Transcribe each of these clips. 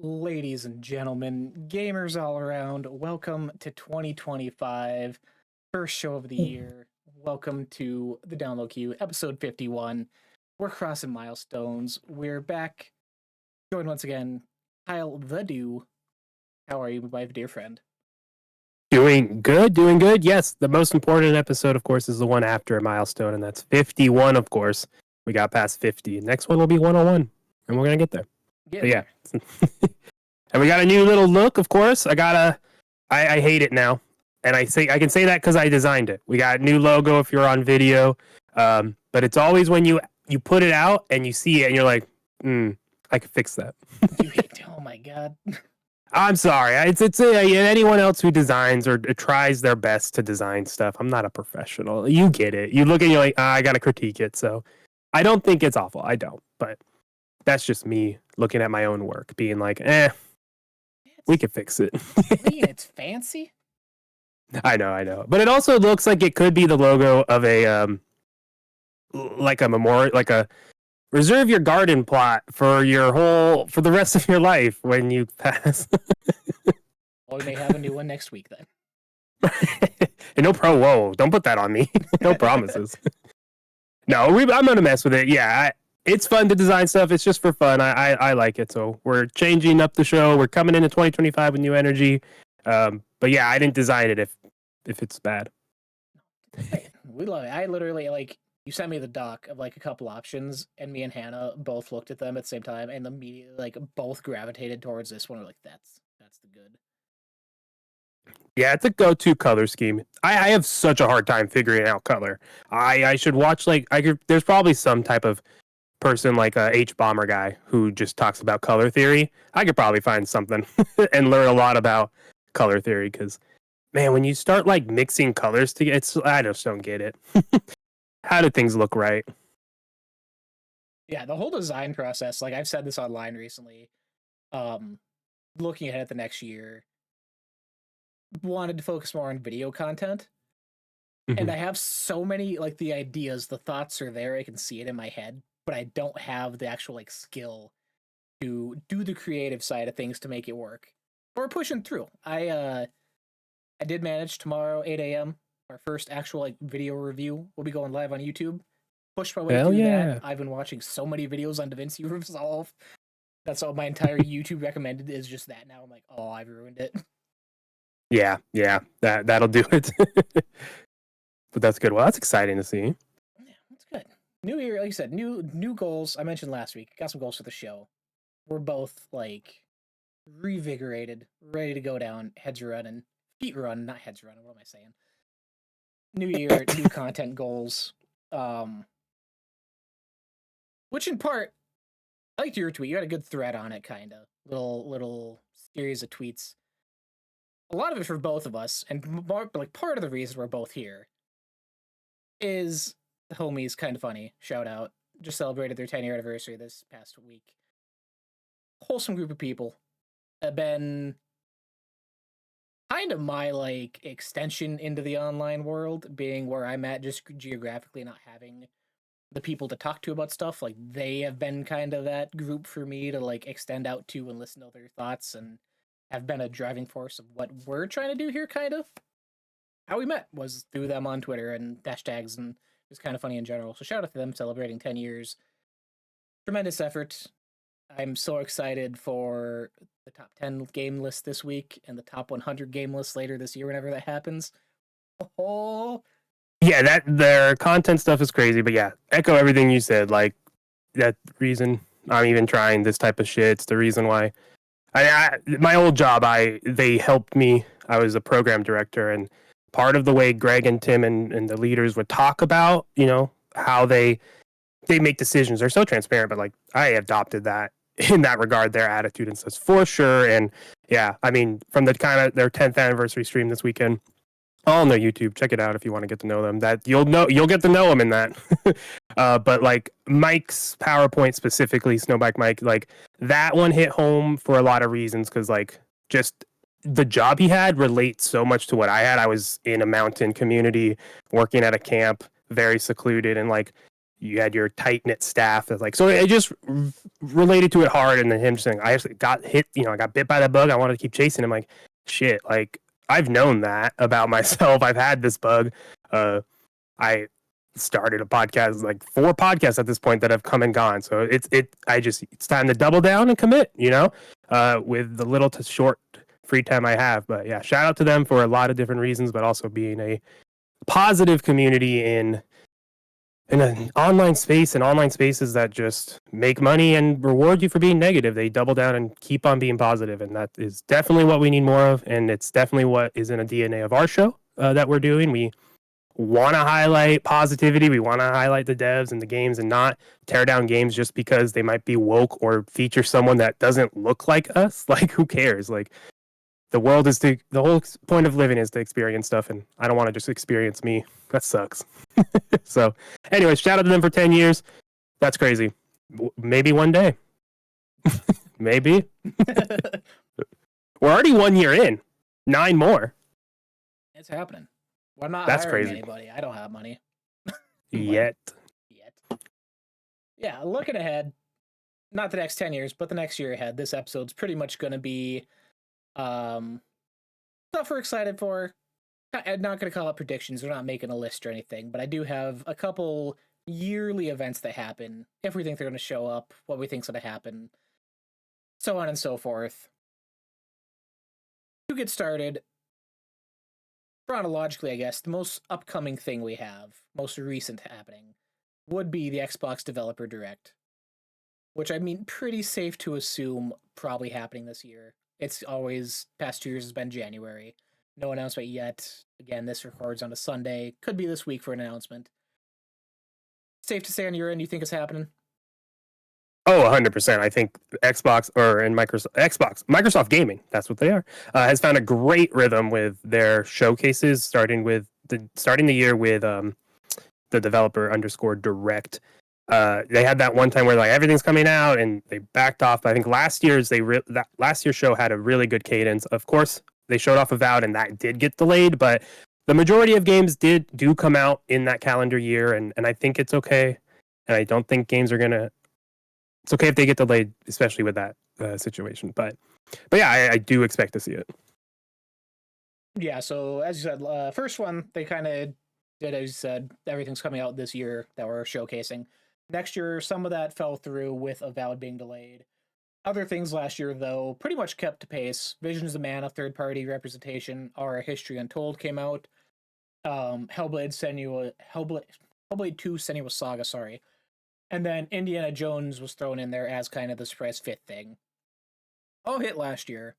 Ladies and gentlemen, gamers all around, welcome to 2025, first show of the year. Welcome to the Download Queue, episode 51. We're crossing milestones. We're back. Joined once again, Kyle the Do. How are you, my dear friend? Doing good. Yes, the most important episode, of course, is the one after a milestone, and that's 51, of course. We got past 50. Next one will be 101, and we're going to get there. But yeah. And we got a new little look, of course. I hate it now. And I can say that because I designed it. We got a new logo if you're on video. But it's always when you put it out and you see it and you're like, I could fix that. Oh my God. I'm sorry. It's anyone else who designs or tries their best to design stuff. I'm not a professional. You get it. You look and you're like, I got to critique it. So I don't think it's awful. I don't. But that's just me looking at my own work, being like, we could fix it. It's fancy. I know. But it also looks like it could be the logo of a like a memorial, like a reserve your garden plot for the rest of your life when you pass. Well, we may have a new one next week then. Whoa, don't put that on me. No promises. No, I'm gonna mess with it. Yeah, it's fun to design stuff. It's just for fun. I like it. So we're changing up the show. We're coming into 2025 with new energy. But yeah, I didn't design it if it's bad. We love it. I literally you sent me the doc of a couple options, and me and Hannah both looked at them at the same time, and immediately both gravitated towards this one. We're like, that's the good. Yeah, it's a go-to color scheme. I have such a hard time figuring out color. I should watch there's probably some type of person like a H-Bomber guy who just talks about color theory. I could probably find something and learn a lot about color theory because, man, when you start mixing colors together, I just don't get it. How do things look right? Yeah, the whole design process, I've said this online recently, looking ahead at the next year, wanted to focus more on video content. Mm-hmm. And I have so many, the ideas, the thoughts are there, I can see it in my head, but I don't have the actual, skill to do the creative side of things to make it work. But we're pushing through. I did manage tomorrow, 8 a.m., our first actual video review will be going live on YouTube. Pushed my way through that. I've been watching so many videos on DaVinci Resolve. That's all my entire YouTube recommended is just that now. I'm like, oh, I've ruined it. Yeah, that'll do it. But that's good. Well, that's exciting to see. Yeah, that's good. New year, like you said, new goals. I mentioned last week. Got some goals for the show. We're both revigorated, ready to go down, heads running, feet running, not heads running. What am I saying? New year, new content goals. Which in part, I liked your tweet. You had a good thread on it, kind of. Little series of tweets. A lot of it for both of us, and part of the reason we're both here is the homies Kind of Funny. Shout out. Just celebrated their 10-year anniversary this past week. Wholesome group of people. Have been kind of my extension into the online world, being where I'm at just geographically, not having the people to talk to about stuff. They have been kind of that group for me to extend out to and listen to their thoughts, and have been a driving force of what we're trying to do here. Kind of how we met was through them on Twitter and hashtags, and it was Kind of Funny in general. So shout out to them celebrating 10 years. Tremendous effort. I'm so excited for the top 10 game list this week and the top 100 game list later this year, whenever that happens. Oh, yeah, their content stuff is crazy, but yeah, echo everything you said. That reason I'm even trying this type of shit. It's the reason why my old job, they helped me. I was a program director, and part of the way Greg and Tim and the leaders would talk about, how they make decisions. They're so transparent, but I adopted that in that regard, their attitude and stuff for sure. And yeah, I mean, from the kind of their 10th anniversary stream this weekend, all on their YouTube. Check it out if you want to get to know them. That you'll get to know them in that. But Mike's PowerPoint specifically, Snowbike Mike, that one hit home for a lot of reasons because just the job he had relates so much to what I had. I was in a mountain community working at a camp, very secluded, and you had your tight knit staff. That's like, so it just related to it hard. And then him just saying, I actually got hit, I got bit by that bug. I wanted to keep chasing him. Like, shit, like I've known that about myself. I've had this bug. I started a podcast, like 4 podcasts at this point that have come and gone. So it's time to double down and commit, with the little to short free time I have. But yeah, shout out to them for a lot of different reasons, but also being a positive community in an online space and online spaces that just make money and reward you for being negative. They double down and keep on being positive, and that is definitely what we need more of, and it's definitely what is in a DNA of our show that we're doing. We want to highlight positivity. We want to highlight the devs and the games and not tear down games just because they might be woke or feature someone that doesn't look like us. Like, who cares? Like, the whole point of living is to experience stuff, and I don't want to just experience me. That sucks. So, anyways, shout out to them for 10 years. That's crazy. Maybe one day. Maybe. We're already 1 year in. 9 more. It's happening. Well, I'm not That's hiring crazy. anybody. I don't have money. Yet. Yeah, looking ahead, not the next 10 years, but the next year ahead, this episode's pretty much going to be stuff we're excited for. I'm not going to call it predictions. We're not making a list or anything, but I do have a couple yearly events that happen, if we think they're going to show up, what we think's going to happen, so on and so forth. To get started, chronologically, I guess, the most upcoming thing we have, most recent happening, would be the Xbox Developer Direct, which I mean, pretty safe to assume probably happening this year. It's always, past 2 years has been January. No announcement yet. Again, this records on a Sunday. Could be this week for an announcement. Safe to say on your end, you think it's happening? Oh, 100%. I think Microsoft Gaming, that's what they are, has found a great rhythm with their showcases, starting the year with the developer _ direct. They had that one time where like everything's coming out and they backed off. But I think last year's show had a really good cadence. Of course, they showed off Avowed and that did get delayed, but the majority of games do come out in that calendar year, and I think it's okay. And I don't think games are gonna. It's okay if they get delayed, especially with that situation. But yeah, I do expect to see it. Yeah. So as you said, first one they kind of did, as you said, everything's coming out this year that we're showcasing. Next year, some of that fell through with Avowed being delayed. Other things last year, though, pretty much kept to pace. Visions of Mana, third-party representation, Our History Untold came out. Hellblade 2 Senua's Saga, sorry. And then Indiana Jones was thrown in there as kind of the surprise 5th thing. All hit last year,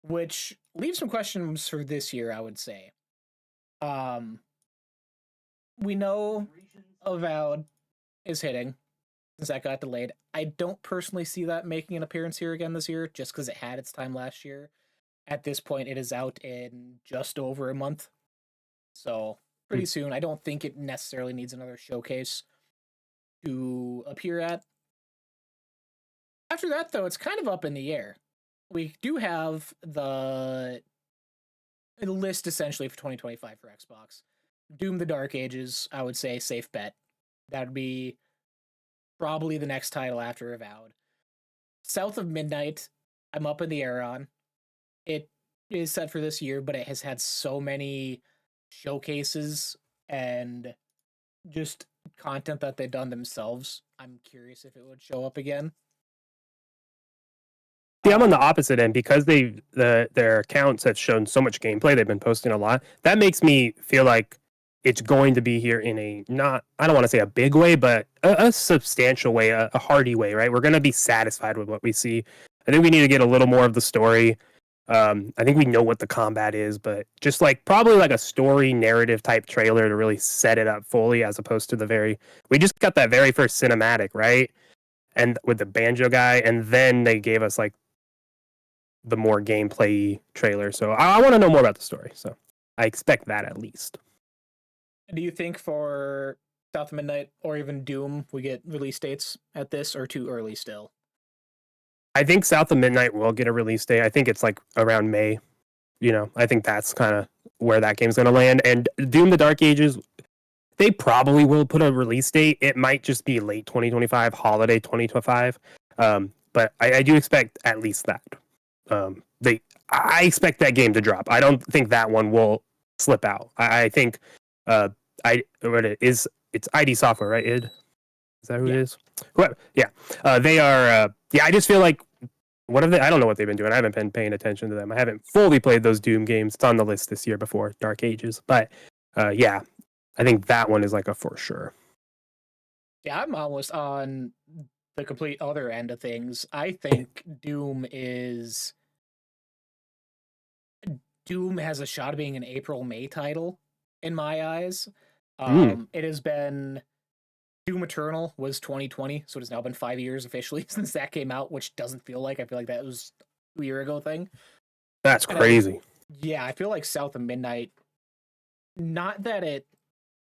which leaves some questions for this year, I would say. We know Avowed is hitting, since that got delayed. I don't personally see that making an appearance here again this year, just because it had its time last year. At this point, it is out in just over a month. So, pretty soon. I don't think it necessarily needs another showcase to appear at. After that, though, it's kind of up in the air. We do have the list, essentially, for 2025 for Xbox. Doom the Dark Ages, I would say, safe bet. That would be probably the next title after Avowed. South of Midnight, I'm up in the air on. It is set for this year, but it has had so many showcases and just content that they've done themselves. I'm curious if it would show up again. Yeah, I'm on the opposite end because their accounts have shown so much gameplay. They've been posting a lot. That makes me feel like it's going to be here in a I don't want to say a big way, but a substantial way, a hearty way, right? We're going to be satisfied with what we see. I think we need to get a little more of the story. I think we know what the combat is, but just probably a story narrative type trailer to really set it up fully, as opposed to we just got that very first cinematic, right? And with the banjo guy, and then they gave us the more gameplay trailer. So I want to know more about the story. So I expect that at least. Do you think for South of Midnight or even Doom, we get release dates at this, or too early still? I think South of Midnight will get a release date. I think it's around May. I think that's kind of where that game's going to land. And Doom the Dark Ages, They probably will put a release date. It might just be late 2025, holiday 2025. But I do expect at least that. I expect that game to drop. I don't think that one will slip out. I think what it is, it's ID Software, right? Is that who it is? Whoever, yeah. They are. Yeah, I just feel like what have they? I don't know what they've been doing. I haven't been paying attention to them. I haven't fully played those Doom games. It's on the list this year before Dark Ages, but yeah, I think that one is like a for sure. Yeah, I'm almost on the complete other end of things. I think Doom has a shot of being an April-May title in my eyes. It has been Doom Eternal was 2020, so it has now been 5 years officially since that came out, which doesn't feel like. I feel like that was a 2 year ago thing. That's crazy. I feel like South of Midnight, not that it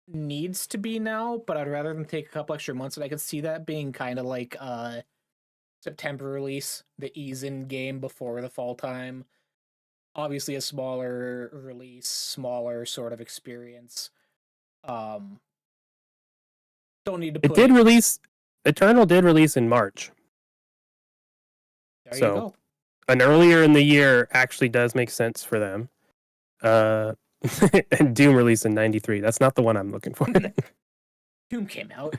needs to be now, but I'd rather than take a couple extra months, and I could see that being kind of like September release, the ease-in game before the fall time. Obviously a smaller release, smaller sort of experience. Don't need to put... It did release, Eternal did release in March. There you go. An earlier in the year actually does make sense for them. And Doom released in 93. That's not the one I'm looking for. Doom came out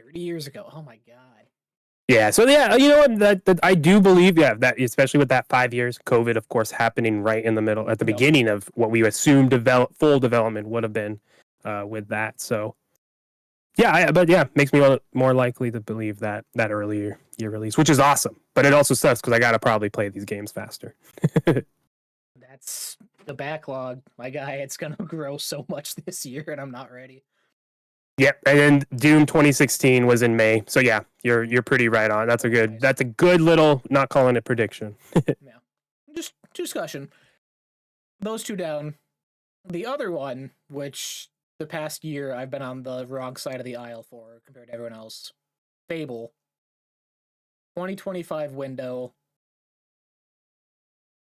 30 years ago. Oh my god. Yeah, so yeah, you know what? That I do believe, that especially with that 5 years, COVID, of course, happening right in the middle, at the beginning of what we assumed full development would have been with that. So, makes me more likely to believe that earlier year release, which is awesome. But it also sucks because I gotta probably play these games faster. That's the backlog, my guy. It's gonna grow so much this year, and I'm not ready. Yep, and then Doom 2016 was in May. So yeah, you're pretty right on. That's a good little, not calling it prediction. Yeah, just discussion. Those two down. The other one, which the past year I've been on the wrong side of the aisle for compared to everyone else, Fable. 2025 window.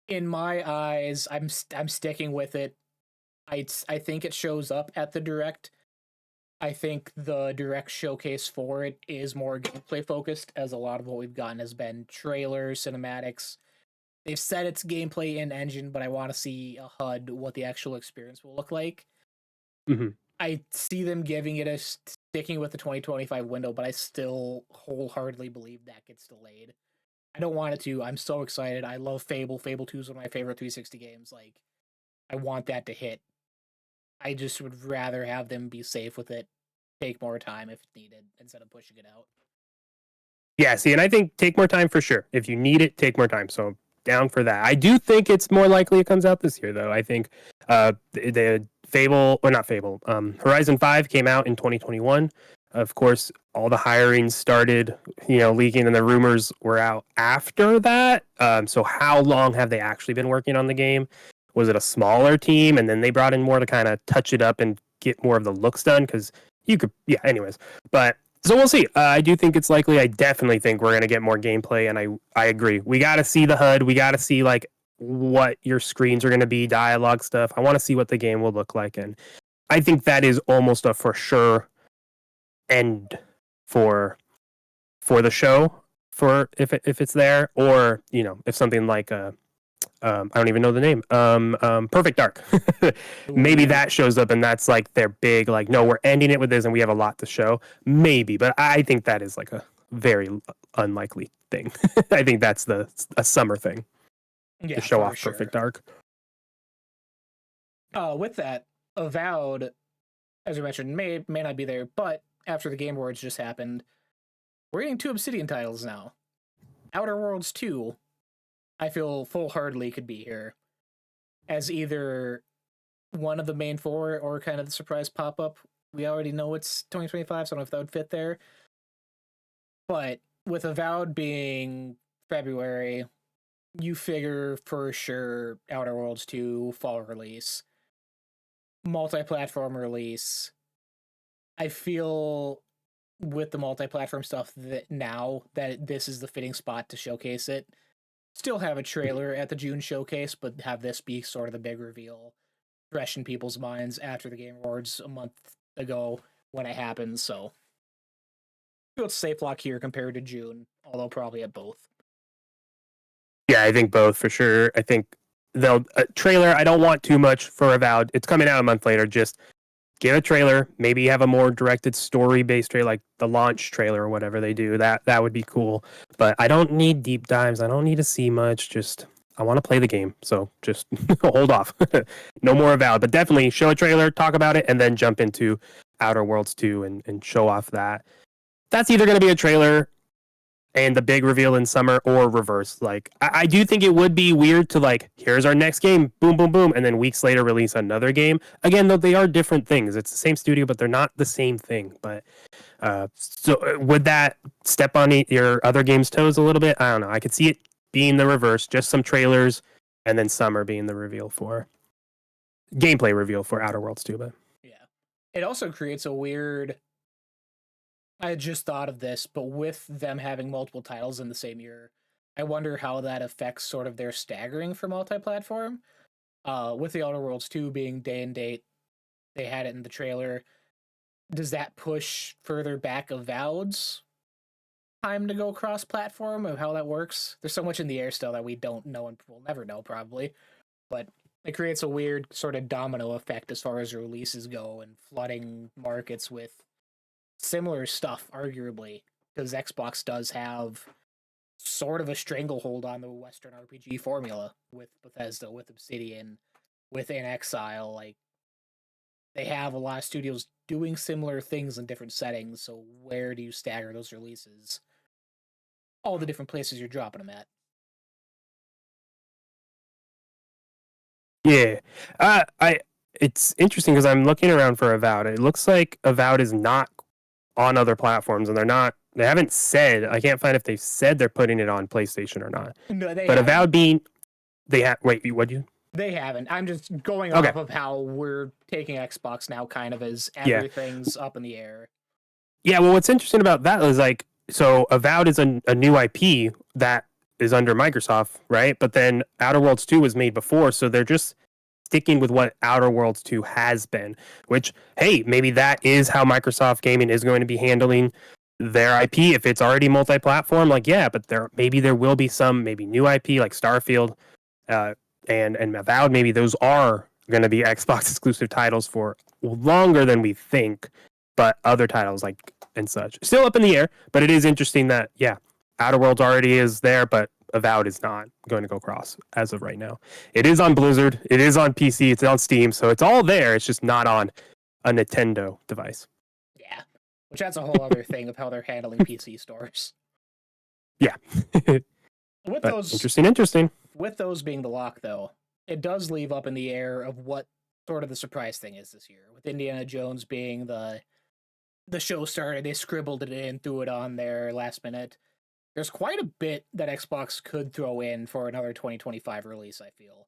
In my eyes, I'm sticking with it. I think it shows up at the Direct. I think the Direct showcase for it is more gameplay focused, as a lot of what we've gotten has been trailers, cinematics. They've said it's gameplay in engine, but I want to see a HUD, what the actual experience will look like. Mm-hmm. I see them giving it sticking with the 2025 window, but I still wholeheartedly believe that gets delayed. I don't want it to. I'm so excited. I love Fable. Fable 2 is one of my favorite 360 games. Like, I want that to hit. I just would rather have them be safe with it, take more time if needed, instead of pushing it out. Yeah, see, and I think take more time for sure. If you need it, take more time. So down for that. I do think it's more likely it comes out this year, though. I think the Fable, or not Fable, Horizon 5 came out in 2021. Of course, all the hiring started, leaking, and the rumors were out after that. So how long have they actually been working on the game? Was it a smaller team, and then they brought in more to kind of touch it up and get more of the looks done? Because anyways. But so we'll see. I do think it's likely. I definitely think we're going to get more gameplay, and I agree. We got to see the HUD. We got to see, like, what your screens are going to be, dialogue stuff. I want to see what the game will look like, and I think that is almost a for sure end for the show, for if it's there, or if something like I don't even know the name. Perfect Dark. Maybe that shows up and that's like their big, like, no, we're ending it with this and we have a lot to show. Maybe, but I think that is like a very unlikely thing. I think that's a summer thing to show off Perfect Dark. With that, Avowed, as we mentioned, may not be there, but after the Game Awards just happened, we're getting 2 Obsidian titles now. Outer Worlds 2, I feel full-heartedly could be here as either one of the main 4 or kind of the surprise pop-up. We already know it's 2025, so I don't know if that would fit there. But with Avowed being February, you figure for sure Outer Worlds 2 fall release, multi-platform release. I feel with the multi-platform stuff that now that this is the fitting spot to showcase it. Still have a trailer at the June showcase, but have this be sort of the big reveal, fresh in people's minds after the Game Awards a month ago when it happens, so feel it's safe lock here compared to June, although probably at both. Yeah, I think both for sure. I think they'll trailer. I don't want too much for Avowed. It's coming out a month later. Just give a trailer. Maybe have a more directed story based trailer, like the launch trailer or whatever they do. That would be cool. But I don't need deep dives. I don't need to see much. Just I want to play the game. So just hold off. No more Avowed. But definitely show a trailer, talk about it, and then jump into Outer Worlds 2 and show off that. That's either going to be a trailer and the big reveal in summer or reverse. Like I do think it would be weird to like, here's our next game, boom, boom, boom, and then weeks later release another game. Again, though they are different things. It's the same studio, but they're not the same thing. But would that step on your other game's toes a little bit? I don't know. I could see it being the reverse, just some trailers, and then summer being the reveal for gameplay reveal for Outer Worlds 2. But yeah, it also creates a weird. I just thought of this, but with them having multiple titles in the same year, I wonder how that affects sort of their staggering for multi-platform. With the Outer Worlds 2 being day and date, they had it in the trailer. Does that push further back Avowed's time to go cross-platform of how that works? There's so much in the air still that we don't know and we'll never know probably, but it creates a weird sort of domino effect as far as releases go and flooding markets with similar stuff, arguably, because Xbox does have sort of a stranglehold on the Western RPG formula with Bethesda, with Obsidian, with In Exile. Like, they have a lot of studios doing similar things in different settings, so where do you stagger those releases? All the different places you're dropping them at. yeah, I it's interesting because I'm looking around for Avowed. It looks like Avowed is not on other platforms, and they haven't said. I can't find if they've said they're putting it on PlayStation or not. No, they But haven't. Avowed being they have wait, what you? They haven't. I'm just going Okay, off of how we're taking Xbox now, kind of as yeah, everything's up in the air. yeah. Well, what's interesting about that is like, so Avowed is a new IP that is under Microsoft, right? But then Outer Worlds 2 was made before, so they're just sticking with what Outer Worlds 2 has been. Which, hey, maybe that is how Microsoft Gaming is going to be handling their IP if it's already multi-platform. Like, yeah, but there will be some maybe new IP like Starfield, uh, and Avowed. Maybe those are going to be Xbox exclusive titles for longer than we think. But other titles like and such still up in the air. But it is interesting that Outer Worlds already is there, but Avowed is not going to go cross as of right now. It is on Blizzard. It is on PC. It's on Steam. So it's all there. It's just not on a Nintendo device. Yeah, which that's a whole other thing of how they're handling PC stores. Yeah. With But those, interesting. with those being the lock, though, it does leave up in the air of what sort of the surprise thing is this year. With Indiana Jones being the show starter, they scribbled it in, threw it on there last minute. There's quite a bit that Xbox could throw in for another 2025 release, I feel.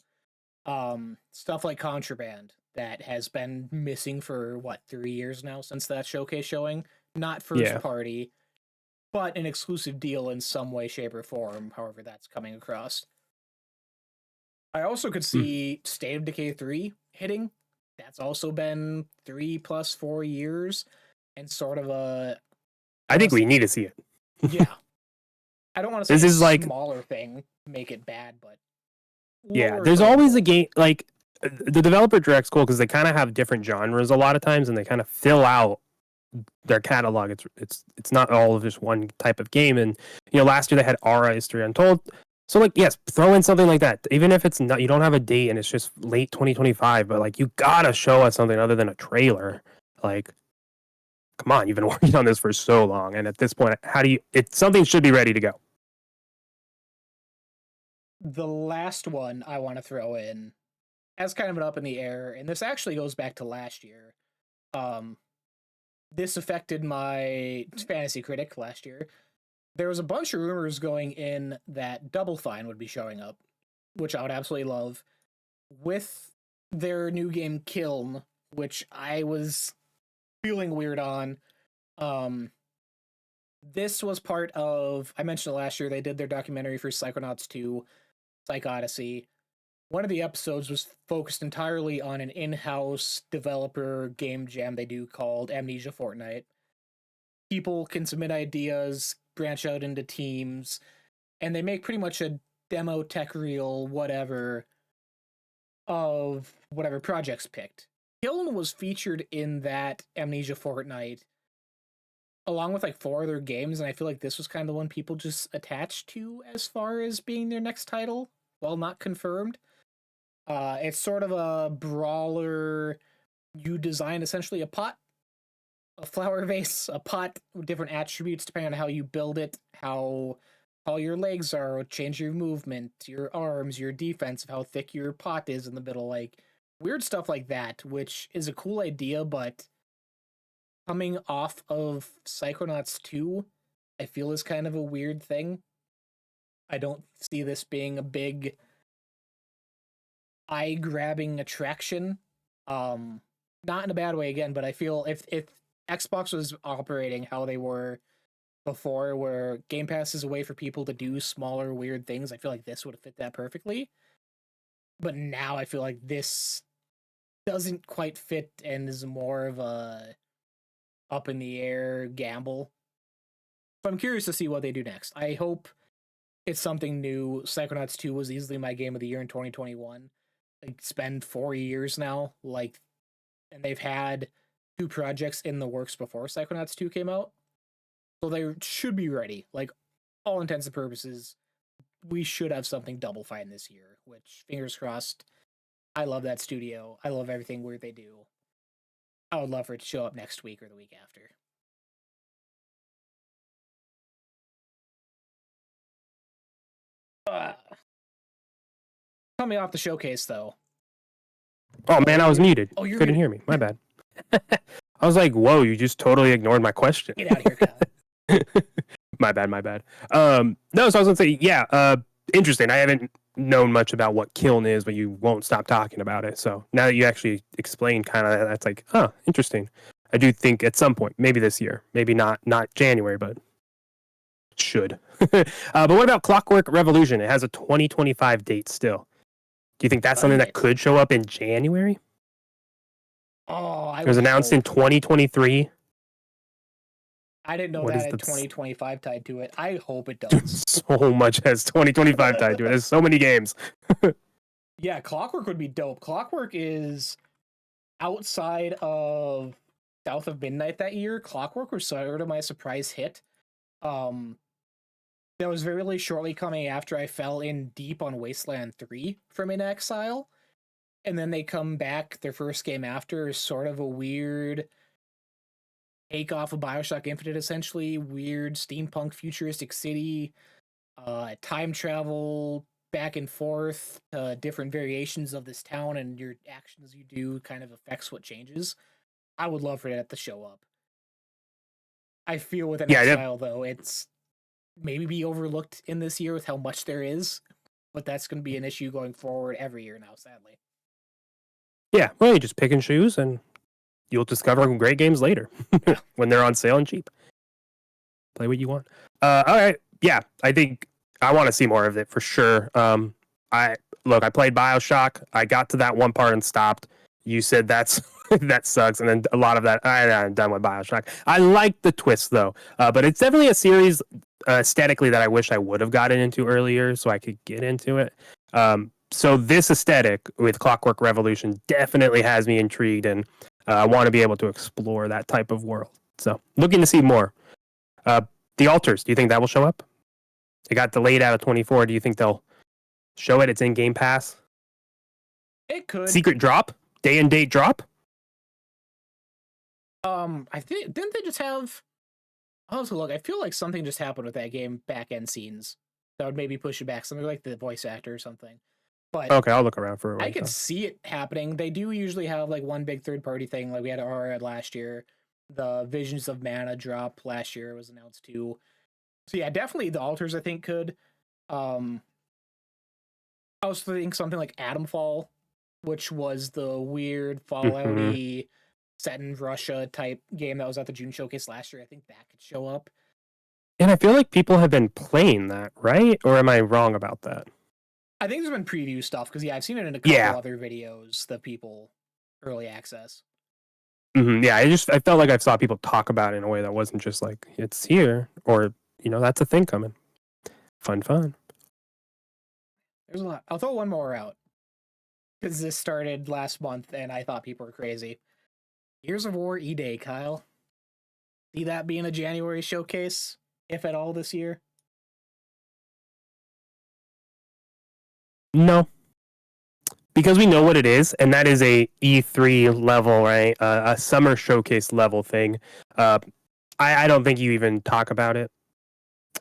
Stuff like Contraband that has been missing for 3 years now since that showcase showing. Not first Yeah. party, but an exclusive deal in some way, shape, or form, however that's coming across. I also could see State of Decay 3 hitting. That's also been 3 plus 4 years and sort of a. I think we need to see it. Yeah. I don't want to say This is like smaller thing, make it bad, but yeah. There's always a game like the developer direct's cool because they kind of have different genres a lot of times, and they kind of fill out their catalog. It's not all of just one type of game. And last year they had Aura History Untold. So like yes, throw in something like that. Even if it's not, you don't have a date and it's just late 2025, but like you gotta show us something other than a trailer. Like, come on, you've been working on this for so long, and at this point, something should be ready to go. The last one I want to throw in as kind of an up in the air, and this actually goes back to last year. This affected my fantasy critic last year. There was a bunch of rumors going in that Double Fine would be showing up, which I would absolutely love, with their new game Kiln, which I was feeling weird on. This was part of, I mentioned it last year, they did their documentary for Psychonauts 2, Psych Odyssey. one of the episodes was focused entirely on an in-house developer game jam they do called Amnesia Fortnite. People can submit ideas, branch out into teams, and they make pretty much a demo tech reel, whatever, of whatever projects picked. Kiln was featured in that Amnesia Fortnite along with like 4 other games, and I feel like this was kind of the one people just attached to as far as being their next title, while not confirmed. It's sort of a brawler. You design essentially a pot, a flower vase, a pot with different attributes depending on how you build it, how tall your legs are, change your movement, your arms, your defense, of how thick your pot is in the middle, like weird stuff like that, which is a cool idea, but coming off of Psychonauts 2, I feel is kind of a weird thing. I don't see this being a big eye-grabbing attraction. Not in a bad way again, but I feel if Xbox was operating how they were before, where Game Pass is a way for people to do smaller, weird things, I feel like this would have fit that perfectly. But now I feel like this doesn't quite fit and is more of a up in the air gamble. So I'm curious to see what they do next. I hope it's something new. Psychonauts 2 was easily my game of the year in 2021. Like, it's been 4 years now, like, and they've had 2 projects in the works before Psychonauts 2 came out. So they should be ready. Like, all intents and purposes, we should have something Double Fine this year, which, fingers crossed. I love that studio. I love everything weird they do. I would love for it to show up next week or the week after. Coming off the showcase, though. Oh man, I was muted. Oh, you're couldn't hear me. My bad. I was like, "Whoa, you just totally ignored my question." Get out of here, Kyle. My bad. No, so I was gonna say, yeah, interesting. I haven't known much about what Kiln is, but you won't stop talking about it. So now that you actually explained kind of that's like, huh, interesting. I do think at some point, maybe this year, maybe not January, but should. But what about Clockwork Revolution? It has a 2025 date still. Do you think that's something that could show up in January? Oh, it was announced in 2023. I didn't know What that is had the- 2025 tied to it. I hope it does. So much has 2025 tied to it. There's so many games. Yeah, Clockwork would be dope. Clockwork is outside of South of Midnight that year. Clockwork was sort of my surprise hit. That was very shortly coming after I fell in deep on Wasteland 3 from In Exile. And then they come back, their first game after is sort of a weird take off of Bioshock Infinite, essentially. Weird steampunk futuristic city, time travel back and forth, different variations of this town, and your actions you do kind of affects what changes. I would love for that to show up. I feel with an Exile, though, it's maybe be overlooked in this year with how much there is, but that's going to be an issue going forward every year now, sadly. Yeah, well, you just pick and choose, and you'll discover great games later when they're on sale and cheap. Play what you want. All right, yeah, I think I want to see more of it for sure. I played BioShock. I got to that one part and stopped. You said that sucks, and then a lot of that I'm done with BioShock. I like the twist though, but it's definitely a series aesthetically that I wish I would have gotten into earlier so I could get into it. So this aesthetic with Clockwork Revolution definitely has me intrigued, and I want to be able to explore that type of world. So looking to see more. The Alters, do you think that will show up? It got delayed out of 24. Do you think they'll show it? It's in Game Pass. It could. Secret drop? Day and date drop? I think didn't they just have? I'll have to look. I feel like something just happened with that game back end scenes that would maybe push it back. Something like the voice actor or something. But okay, I'll look around for it. I can see it happening. They do usually have like one big third party thing, like we had Aura last year. The Visions of Mana drop last year was announced too. So yeah, definitely the Alters I think could. I also think something like Atomfall, which was the weird Fallout-y set in Russia type game that was at the June showcase last year. I think that could show up. And I feel like people have been playing that, right? Or am I wrong about that? I think there's been preview stuff because I've seen it in a couple Yeah. other videos that people early access. Yeah, I felt like I saw people talk about it in a way that wasn't just like it's here or that's a thing coming. Fun. There's a lot. I'll throw one more out because this started last month and I thought people were crazy. Gears of War E-Day, Kyle. See that being a January showcase, if at all, this year? No, because we know what it is, and that is a E3 level, right? A summer showcase level thing. I don't think you even talk about it.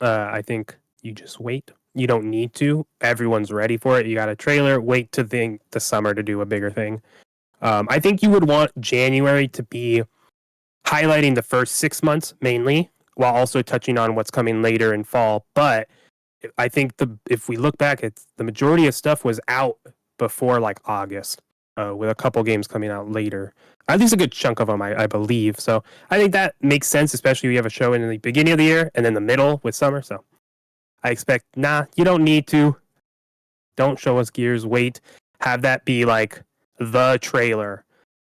I think you just wait. You don't need to. Everyone's ready for it. You got a trailer. Wait to the summer to do a bigger thing. I think you would want January to be highlighting the first 6 months mainly, while also touching on what's coming later in fall. But I think if we look back, it's the majority of stuff was out before like August, with a couple games coming out later. At least a good chunk of them, I believe. So I think that makes sense, especially if you have a show in the beginning of the year and then the middle with summer. So I expect, you don't need to. Don't show us Gears. Wait, have that be like the trailer.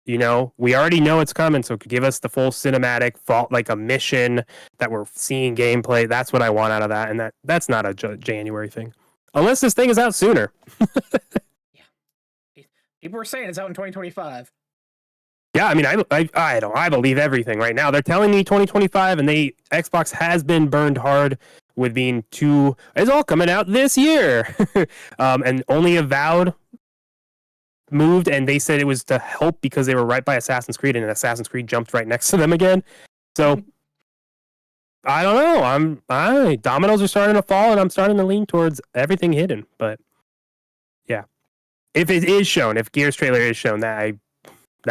We already know it's coming, so give us the full cinematic vault, like a mission that we're seeing gameplay. That's what I want out of that, and that's not a January thing, unless this thing is out sooner. Yeah, people were saying it's out in 2025. Yeah, I mean, I believe everything right now. They're telling me 2025, and Xbox has been burned hard with being too. It's all coming out this year, and only Avowed moved, and they said it was to help because they were right by Assassin's Creed, and Assassin's Creed jumped right next to them again. So I don't know. Dominoes are starting to fall, and I'm starting to lean towards everything hidden. But yeah, if it is shown, if Gears trailer is shown, that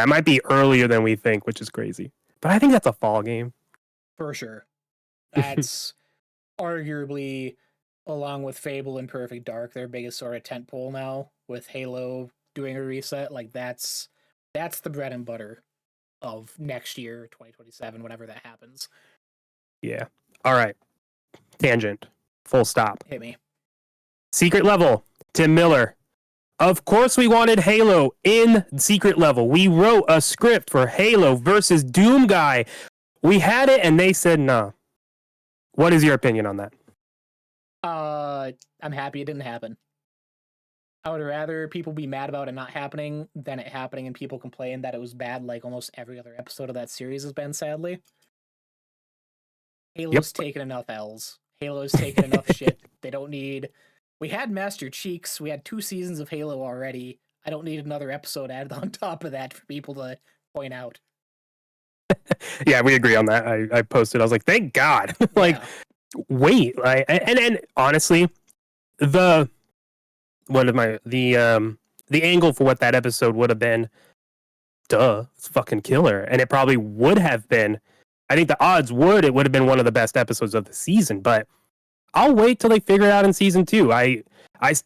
might be earlier than we think, which is crazy. But I think that's a fall game for sure. That's arguably, along with Fable and Perfect Dark, their biggest sort of tentpole now. With Halo doing a reset, like that's the bread and butter of next year, 2027, whenever that happens. Yeah. All right. Tangent. Full stop. Hit me. Secret level. Tim Miller. Of course we wanted Halo in secret level. We wrote a script for Halo versus Doom Guy. We had it and they said no. What is your opinion on that? I'm happy it didn't happen. I would rather people be mad about it not happening than it happening and people complain that it was bad, like almost every other episode of that series has been, sadly. Halo's taken enough L's. Halo's taken enough shit. They don't need... We had Master Cheeks. We had 2 seasons of Halo already. I don't need another episode added on top of that for people to point out. Yeah, we agree on that. I posted. I was like, thank God. Like, wait. And honestly, the angle for what that episode would have been, it's fucking killer. And it probably would have been. I think the odds it would have been one of the best episodes of the season, but I'll wait till they figure it out in season 2. I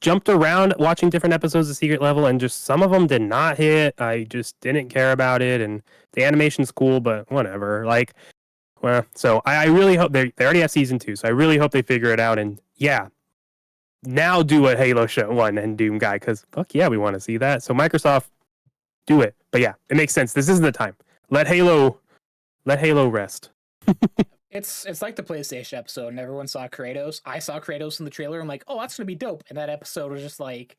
jumped around watching different episodes of Secret Level, and just some of them did not hit. I just didn't care about it, and the animation's cool, but whatever. Like, well, so I really hope they already have season 2, so I really hope they figure it out. And yeah, now do a Halo show 1 and Doom Guy, because fuck yeah, we want to see that. So Microsoft, do it. But yeah, it makes sense. This isn't the time. Let Halo rest. It's like the PlayStation episode, and everyone saw Kratos. I saw Kratos in the trailer. I'm like, oh, that's gonna be dope. And that episode was just like,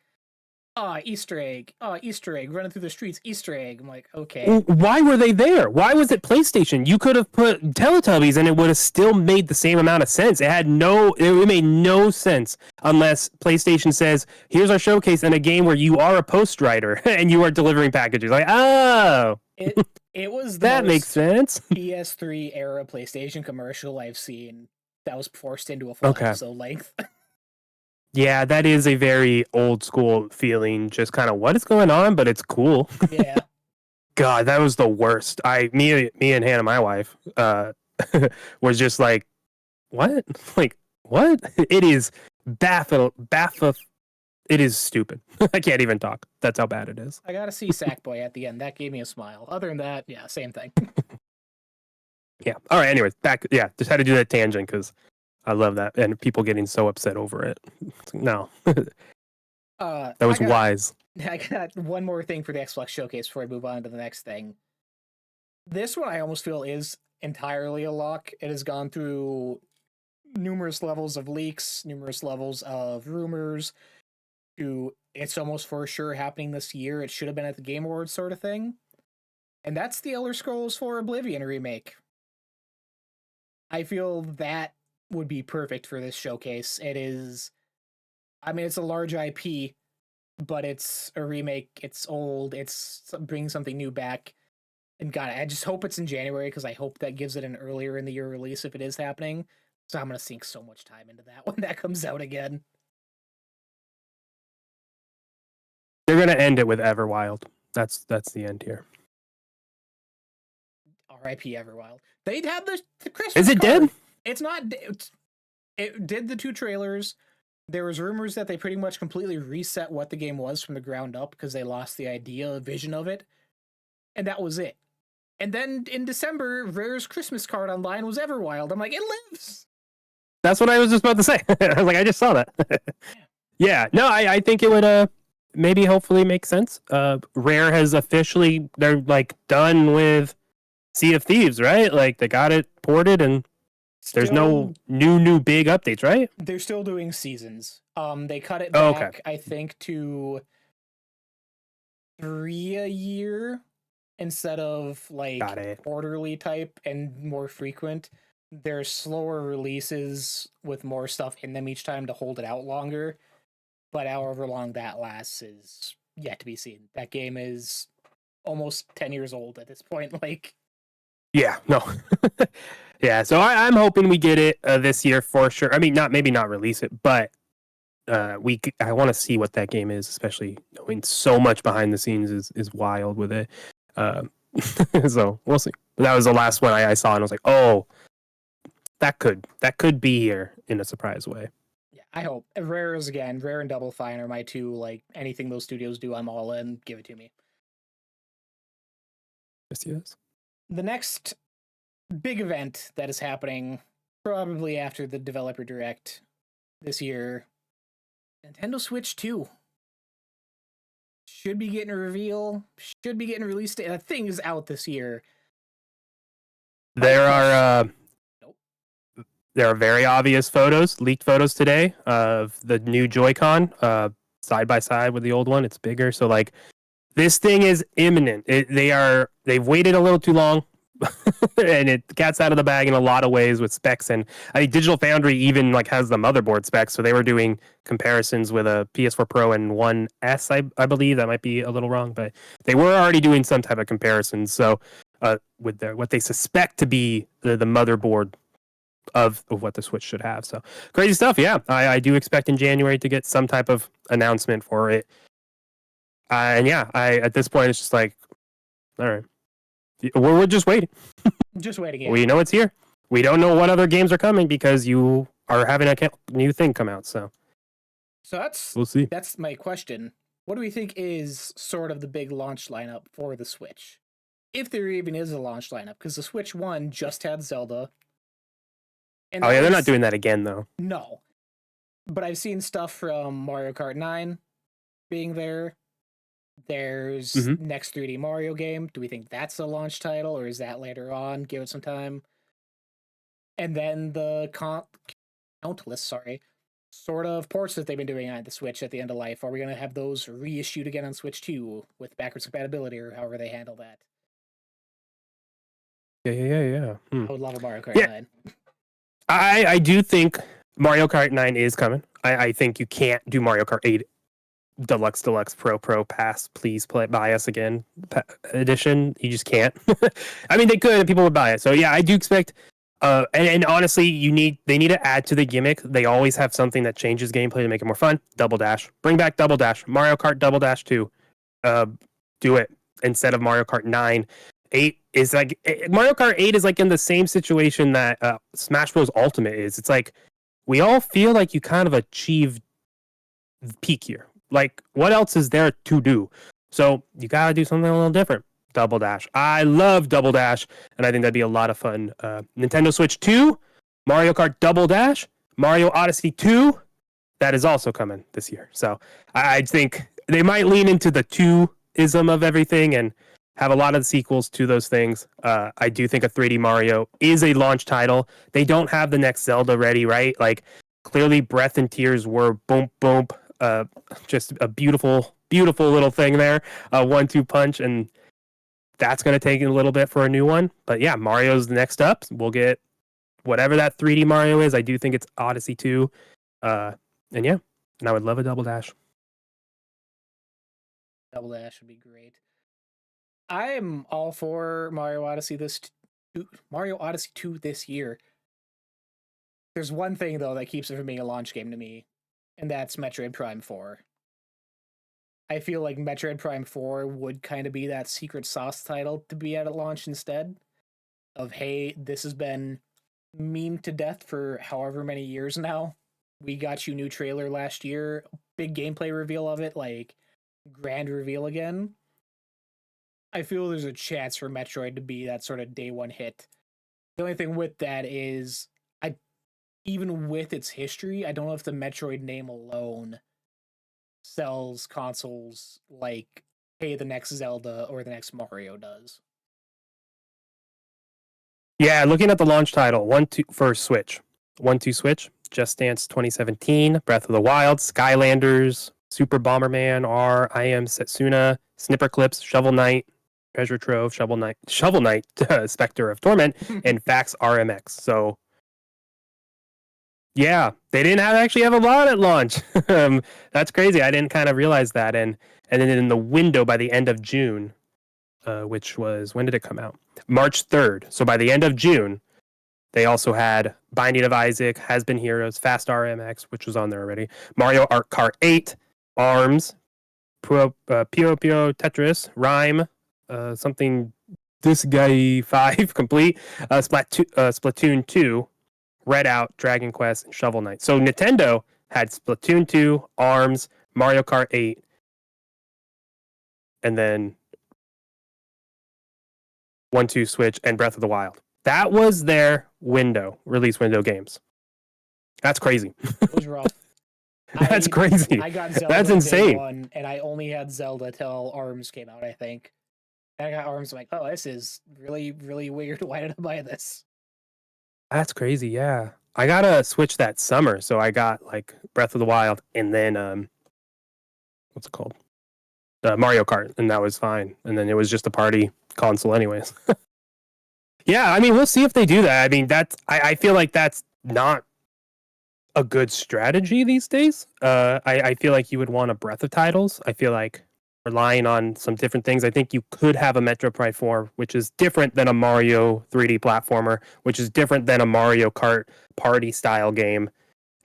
Easter egg, running through the streets, Easter egg. I'm like, okay. Why were they there? Why was it PlayStation? You could have put Teletubbies, and it would have still made the same amount of sense. It made no sense unless PlayStation says, "Here's our showcase in a game where you are a post writer and you are delivering packages." Like, oh. It was that makes sense. PS3 era PlayStation commercial I've seen that was forced into a full episode length. Yeah, that is a very old school feeling. Just kind of what is going on, but it's cool. Yeah. God, that was the worst. Me and Hannah, my wife, was just like, what? Like, what? It is it is stupid. I can't even talk. That's how bad it is. I gotta see Sackboy at the end. That gave me a smile. Other than that, yeah, same thing. Yeah. All right. Anyways, back. Yeah, just had to do that tangent because I love that, and people getting so upset over it. No. That I was got wise. I got one more thing for the Xbox showcase before I move on to the next thing. This one I almost feel is entirely a lock. It has gone through numerous levels of leaks, numerous levels of rumors. To it's almost for sure happening this year. It should have been at the Game Awards, sort of thing. And that's the Elder Scrolls 4 Oblivion remake. I feel that would be perfect for this showcase. It is, I mean, it's a large IP, but it's a remake. It's old. It's bringing something new back. And God, I just hope it's in January because I hope that gives it an earlier in the year release if it is happening. So I'm gonna sink so much time into that when that comes out again. They're gonna end it with Everwild. That's the end here. R.I.P. Everwild. They'd have the Christmas. Is it card. dead? It's not. It did the 2 trailers. There was rumors that they pretty much completely reset what the game was from the ground up because they lost the idea, vision of it, and that was it. And then in December, Rare's Christmas card online was Everwild. I'm like, it lives. That's what I was just about to say. I was like, I just saw that. Yeah, no, I think it would maybe hopefully make sense. Rare has officially, they're like done with Sea of Thieves, right? Like they got it ported and there's no new big updates, right? They're still doing seasons. They cut it Oh, back, okay. I think, to 3 a year instead of like Got it. quarterly type and more frequent. There's slower releases with more stuff in them each time to hold it out longer. But however long that lasts is yet to be seen. That game is almost 10 years old at this point. Like, Yeah, no. Yeah, so I'm hoping we get it this year for sure. I mean, maybe not release it, but I want to see what that game is, especially knowing so much behind the scenes is wild with it. So we'll see. But that was the last one I saw, and I was like, oh, that could be here in a surprise way. yeah, I hope. Rare is again, Rare and Double Fine are my 2, like, anything those studios do, I'm all in. Give it to me. Yes. The next big event that is happening probably after the developer direct this year, Nintendo Switch 2 should be getting a reveal, should be getting released. That thing is out this year. There are very obvious photos, leaked photos today of the new Joy-Con side by side with the old one. It's bigger, so like this thing is imminent. They've waited a little too long. And the cat's out of the bag in a lot of ways with specs, and I think Digital Foundry even like has the motherboard specs, so they were doing comparisons with a PS4 Pro and One S, I believe. That might be a little wrong, but they were already doing some type of comparisons. So with what they suspect to be the motherboard of what the Switch should have. So crazy stuff. Yeah, I do expect in January to get some type of announcement for it. And yeah, at this point it's just like, all right. We're just waiting. Just waiting. Yeah. We know it's here. We don't know what other games are coming because you are having a new thing come out. So we'll see. That's my question. What do we think is sort of the big launch lineup for the Switch? If there even is a launch lineup, because the Switch 1 just had Zelda. And they're not doing that again, though. No. But I've seen stuff from Mario Kart 9 being there. There's next 3D Mario game. Do we think that's a launch title, or is that later on? Give it some time. And then the countless, sort of ports that they've been doing on the Switch at the end of life. Are we going to have those reissued again on Switch 2 with backwards compatibility, or however they handle that? Yeah. I would love a Mario Kart 9. I do think Mario Kart 9 is coming. I think you can't do Mario Kart 8 Deluxe Pro Pass, please buy us again edition. You just can't. I mean, they could and people would buy it. So yeah, I do expect and honestly, they need to add to the gimmick. They always have something that changes gameplay to make it more fun. Double Dash. Bring back Double Dash. Mario Kart Double Dash 2. Do it instead of Mario Kart 9. 8 is like Mario Kart 8 is like in the same situation that Smash Bros Ultimate is. It's like we all feel like you kind of achieved peak here. Like, what else is there to do? So you gotta do something a little different. Double Dash. I love Double Dash, and I think that'd be a lot of fun. Nintendo Switch 2, Mario Kart Double Dash, Mario Odyssey 2, that is also coming this year. So I think they might lean into the two-ism of everything and have a lot of sequels to those things. I do think a 3D Mario is a launch title. They don't have the next Zelda ready, right? Like, clearly Breath and Tears were boom, boom, just a beautiful, beautiful little thing there. 1-2 punch, and that's going to take a little bit for a new one. But yeah, Mario's next up. We'll get whatever that 3D Mario is. I do think it's Odyssey 2. And yeah, and I would love a Double Dash. Double Dash would be great. I am all for Mario Odyssey Mario Odyssey 2 this year. There's one thing though that keeps it from being a launch game to me, and that's Metroid Prime 4. I feel like Metroid Prime 4 would kind of be that secret sauce title to be at launch instead of, hey, this has been memed to death for however many years now. We got you new trailer last year, big gameplay reveal of it, like grand reveal again. I feel there's a chance for Metroid to be that sort of day one hit. The only thing with that is, even with its history, I don't know if the Metroid name alone sells consoles like, hey, the next Zelda or the next Mario does. Yeah, looking at the launch title, 1-2 for Switch. 1-2 Switch, Just Dance 2017, Breath of the Wild, Skylanders, Super Bomberman R, I Am Setsuna, Snipper Clips, Shovel Knight, Treasure Trove, Shovel Knight, Spectre of Torment, and Fax RMX. So yeah, they didn't actually have a lot at launch. That's crazy. I didn't kind of realize that. And then in the window by the end of June, which was, when did it come out? March 3rd. So by the end of June, they also had Binding of Isaac, Has Been Heroes, Fast RMX, which was on there already, Mario Kart 8, ARMS, Puyo Puyo Tetris, Rhyme, something, This Guy 5 complete, Splatoon 2, Redout, Dragon Quest, and Shovel Knight. So Nintendo had Splatoon 2, ARMS, Mario Kart 8, and then 1-2 Switch and Breath of the Wild. That was their release window games. That's crazy. It was rough. That's crazy. I got Zelda. That's insane. One, and I only had Zelda till ARMS came out, I think. And I got ARMS, I'm like, oh, this is really, really weird. Why did I buy this? That's crazy, yeah. I got a Switch that summer, so I got like Breath of the Wild and then what's it called? Mario Kart, and that was fine. And then it was just a party console anyways. Yeah, I mean, we'll see if they do that. I mean, I feel like that's not a good strategy these days. I feel like you would want a breadth of titles. I feel like relying on some different things. I think you could have a Metroid Prime 4, which is different than a Mario 3D platformer, which is different than a Mario Kart party style game.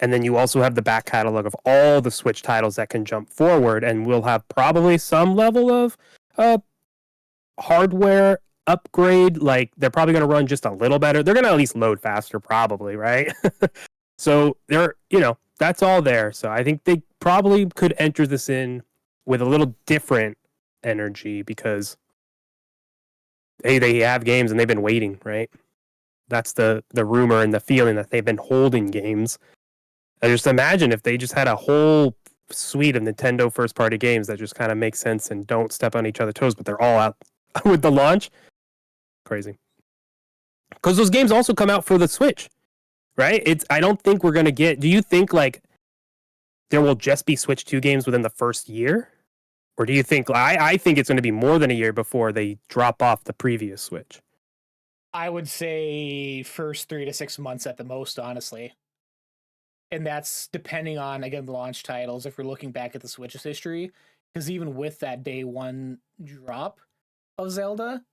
And then you also have the back catalog of all the Switch titles that can jump forward, and we'll have probably some level of hardware upgrade. Like, they're probably going to run just a little better. They're going to at least load faster, probably, right? So that's all there. So I think they probably could enter this in with a little different energy because, hey, they have games and they've been waiting, right? That's the rumor and the feeling that they've been holding games. I just imagine if they just had a whole suite of Nintendo first-party games that just kind of make sense and don't step on each other's toes, but they're all out with the launch. Crazy. Because those games also come out for the Switch, right? I don't think we're going to get... Do you think, like, there will just be Switch 2 games within the first year? Or do you think... I think it's going to be more than a year before they drop off the previous Switch. I would say first 3 to 6 months at the most, honestly. And that's depending on, again, the launch titles, if we're looking back at the Switch's history. Because even with that day one drop of Zelda,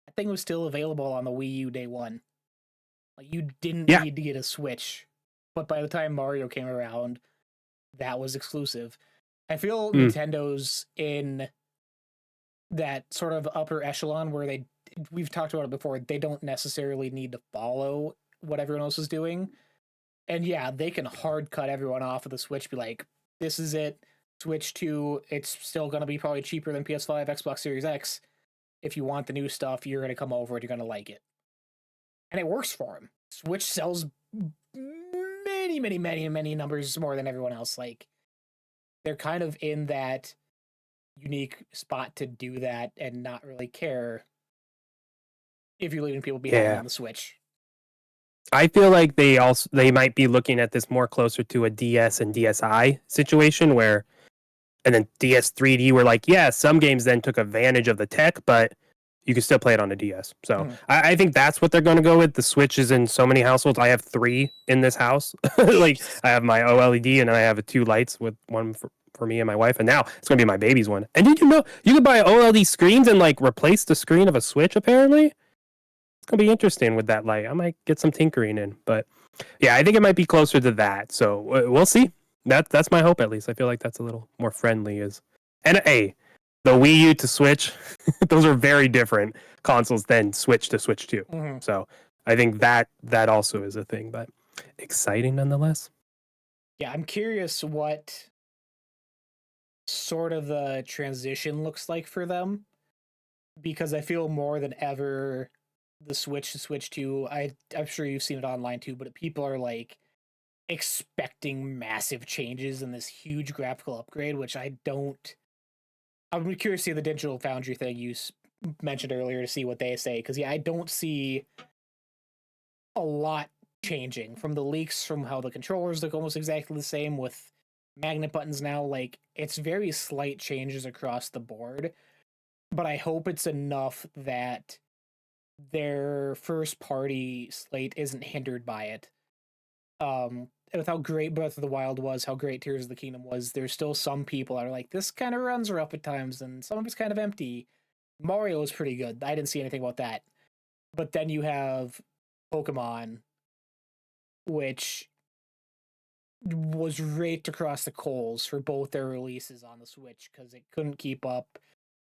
that thing was still available on the Wii U day one. Like, you didn't need to get a Switch. But by the time Mario came around, that was exclusive. I feel Nintendo's in that sort of upper echelon where we've talked about it before, they don't necessarily need to follow what everyone else is doing. And yeah, they can hard cut everyone off of the Switch, be like, this is it, Switch 2, it's still going to be probably cheaper than PS5, Xbox Series X. If you want the new stuff, you're going to come over and you're going to like it. And it works for them. Switch sells many many numbers more than everyone else. Like they're kind of in that unique spot to do that and not really care if you're leaving people behind on the Switch. I feel like they might be looking at this more closer to a DS and DSi situation where, and then DS 3D were like, yeah, some games then took advantage of the tech, but you can still play it on a DS. So I think that's what they're going to go with. The Switch is in so many households. I have 3 in this house. Like I have my OLED and then I have 2 lights with one for me and my wife, and now it's going to be my baby's one. And did you know you can buy OLED screens and like replace the screen of a Switch apparently? It's gonna be interesting with that light. I might get some tinkering in, but yeah, I think it might be closer to that. So we'll see. That's my hope, at least. I feel like that's a little more friendly. And hey, the Wii U to Switch, those are very different consoles than Switch to Switch 2. So I think that also is a thing, but exciting nonetheless. Yeah, I'm curious what sort of the transition looks like for them, because I feel more than ever the Switch to Switch 2, I'm sure you've seen it online too, but people are like expecting massive changes in this huge graphical upgrade, which I'm curious to see the Digital Foundry thing you mentioned earlier to see what they say, because yeah, I don't see a lot changing from the leaks, from how the controllers look almost exactly the same with magnet buttons now. Like it's very slight changes across the board, but I hope it's enough that their first party slate isn't hindered by it. With how great Breath of the Wild was, how great Tears of the Kingdom was, there's still some people that are like, this kind of runs rough at times, and some of it's kind of empty. Mario is pretty good. I didn't see anything about that. But then you have Pokemon, which was raked across the coals for both their releases on the Switch because it couldn't keep up,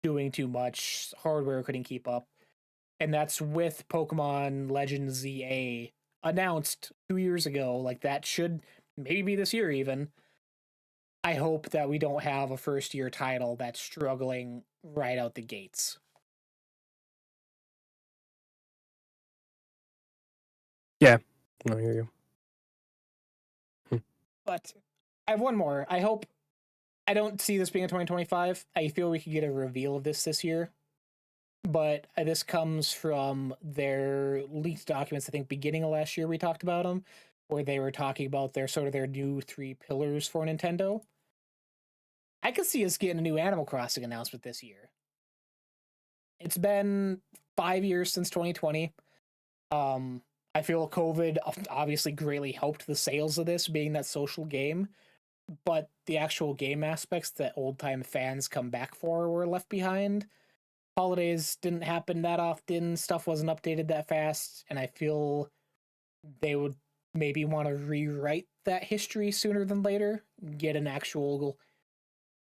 doing too much, hardware couldn't keep up. And that's with Pokemon Legends ZA announced 2 years ago. Like that should maybe be this year even. I hope that we don't have a first year title that's struggling right out the gates. Yeah, I hear you. But I have one more. I don't see this being in 2025. I feel we could get a reveal of this year. But this comes from their leaked documents. I think beginning of last year we talked about them, where they were talking about their new 3 pillars for Nintendo. I could see us getting a new Animal Crossing announcement this year. It's been 5 years since 2020. I feel COVID obviously greatly helped the sales of this, being that social game, but the actual game aspects that old-time fans come back for were left behind. Holidays didn't happen that often, stuff wasn't updated that fast, and I feel they would maybe want to rewrite that history sooner than later, get another